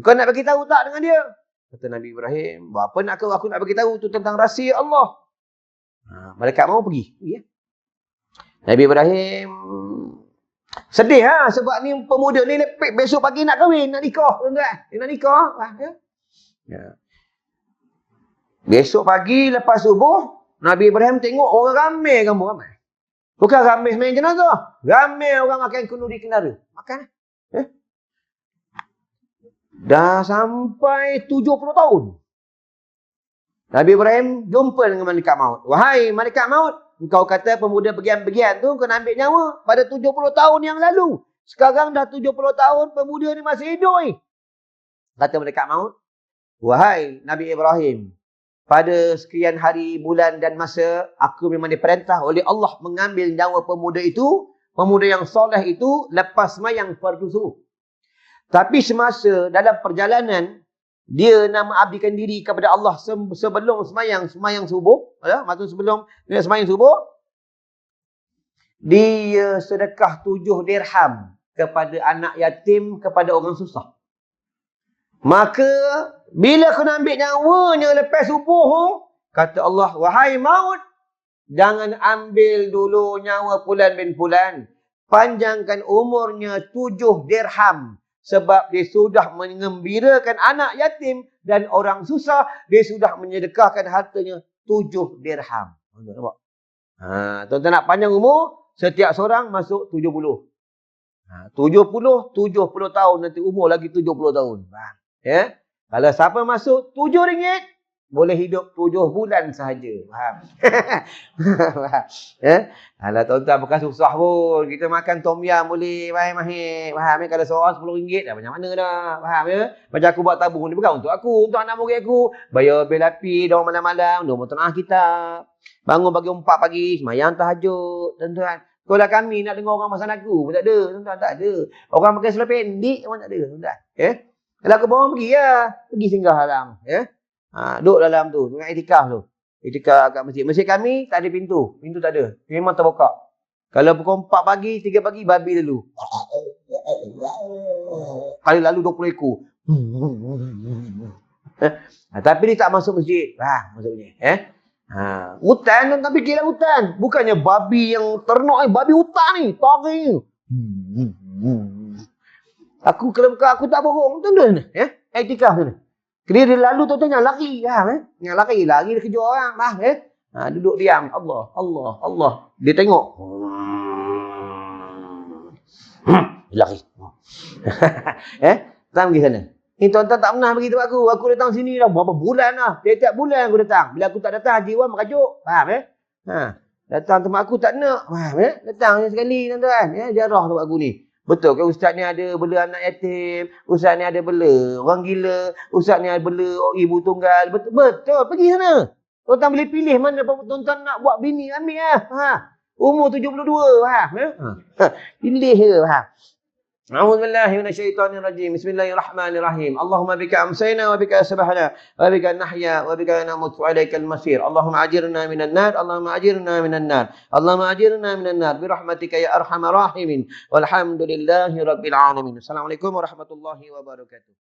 Kau nak bagi tahu tak dengan dia? Kata Nabi Ibrahim, apa nak aku nak bagi tahu tu tentang rahsia Allah. Malaikat mau pergi. Nabi Ibrahim sedih sebab ni pemuda ni besok pagi nak kahwin, nak nikah, tuan-tuan. Dia nak nikah. Besok pagi lepas subuh, Nabi Ibrahim tengok orang ramai kamu ramai. Bukan ramai semain jenazah. Ramai orang makan kenduri kenara. Makan. Dah sampai 70 tahun. Nabi Ibrahim jumpa dengan malaikat maut. Wahai malaikat maut, engkau kata pemuda begian-begian tu kau nak ambil nyawa pada 70 tahun yang lalu. Sekarang dah 70 tahun pemuda ni masih hidup ni. Kata malaikat maut, wahai Nabi Ibrahim, pada sekian hari, bulan dan masa, aku memang diperintah oleh Allah mengambil nyawa pemuda itu, pemuda yang soleh itu, lepas semayang fardu subuh. Tapi semasa dalam perjalanan, dia nak mengabdikan diri kepada Allah sebelum semayang subuh, maksud sebelum dia semayang subuh, dia sedekah 7 dirham kepada anak yatim, kepada orang susah. Maka, bila aku nak ambil nyawanya lepas subuh, kata Allah, wahai maut, jangan ambil dulu nyawa Fulan bin Fulan. Panjangkan umurnya 7 dirham. Sebab dia sudah mengembirakan anak yatim dan orang susah, dia sudah menyedekahkan hartanya 7 dirham. Nampak? Tuan-tuan nak panjang umur, setiap seorang masuk 70. 70 tahun nanti umur lagi 70 tahun. Kalau siapa masuk 7 ringgit, boleh hidup 7 bulan sahaja. Faham? Faham? Alah tuan-tuan bukan susah pun. Kita makan tom yam boleh mahir. Faham? Kalau seorang 10 ringgit dah banyak mana dah. Faham ya? Macam aku buat tabung ni bukan untuk aku, untuk anak murid aku. Bayar bil api, dorang malam-malam, dorang tengah kitab. Bangun pagi 4 pagi, semayang tahajud. Tuan-tuan. Kalau kami nak dengar orang masan aku pun tak ada. Tuan-tuan tak ada. Orang pakai seluar pendek pun tak ada. Tuan-tuan. Kalau aku bawa pergi pergi singgah alam. Duduk dalam tu, dengan itikaf tu. Itikaf kat masjid. Masjid kami tak ada pintu. Pintu tak ada. Memang terbuka. Kalau pukul 4 pagi, 3 pagi, babi lalu. Kali lalu 20 ekor. Tapi dia tak masuk masjid. Masuk masjid. Hutan, tak fikirlah hutan. Bukannya babi yang ternak ni. Babi hutan ni. Taring. Aku kalau aku tak bohong. Tuan-tuan. Itikaf tu. Dia lalu tu jangan lari. Jangan lari. Lari dia kejar orang. Duduk diam. Allah. Allah. Allah. Dia tengok. Lari. Datang pergi sana. Ni tuan-tuan tak pernah beritahu aku. Aku datang sini dah berapa bulan dah. Tiap bulan aku datang. Bila aku tak datang, jiwa merajuk. Faham Datang tempat aku tak nak. Faham Datang sekali tuan-tuan. Jarah tempat aku ni. Betul kan ustaz ni ada bela anak yatim, ustaz ni ada bela orang gila, ustaz ni ada bela ibu tunggal. Betul, pergi sana. Tuan-tuan boleh pilih mana tuan-tuan nak buat bini, ambil Umur 72, faham Pilih je, faham. أعوذ بالله من الشيطان الرجيم. بسم الله الرحمن الرحيم. اللهم بك أمسينا وبك أصبحنا وبك نحيا وبك نموت وإليك المصير. اللهم أجرنا من النار. اللهم أجرنا من النار. اللهم أجرنا من النار برحمتك يا أرحم الراحمين. والحمد لله رب العالمين. السلام عليكم ورحمة الله وبركاته.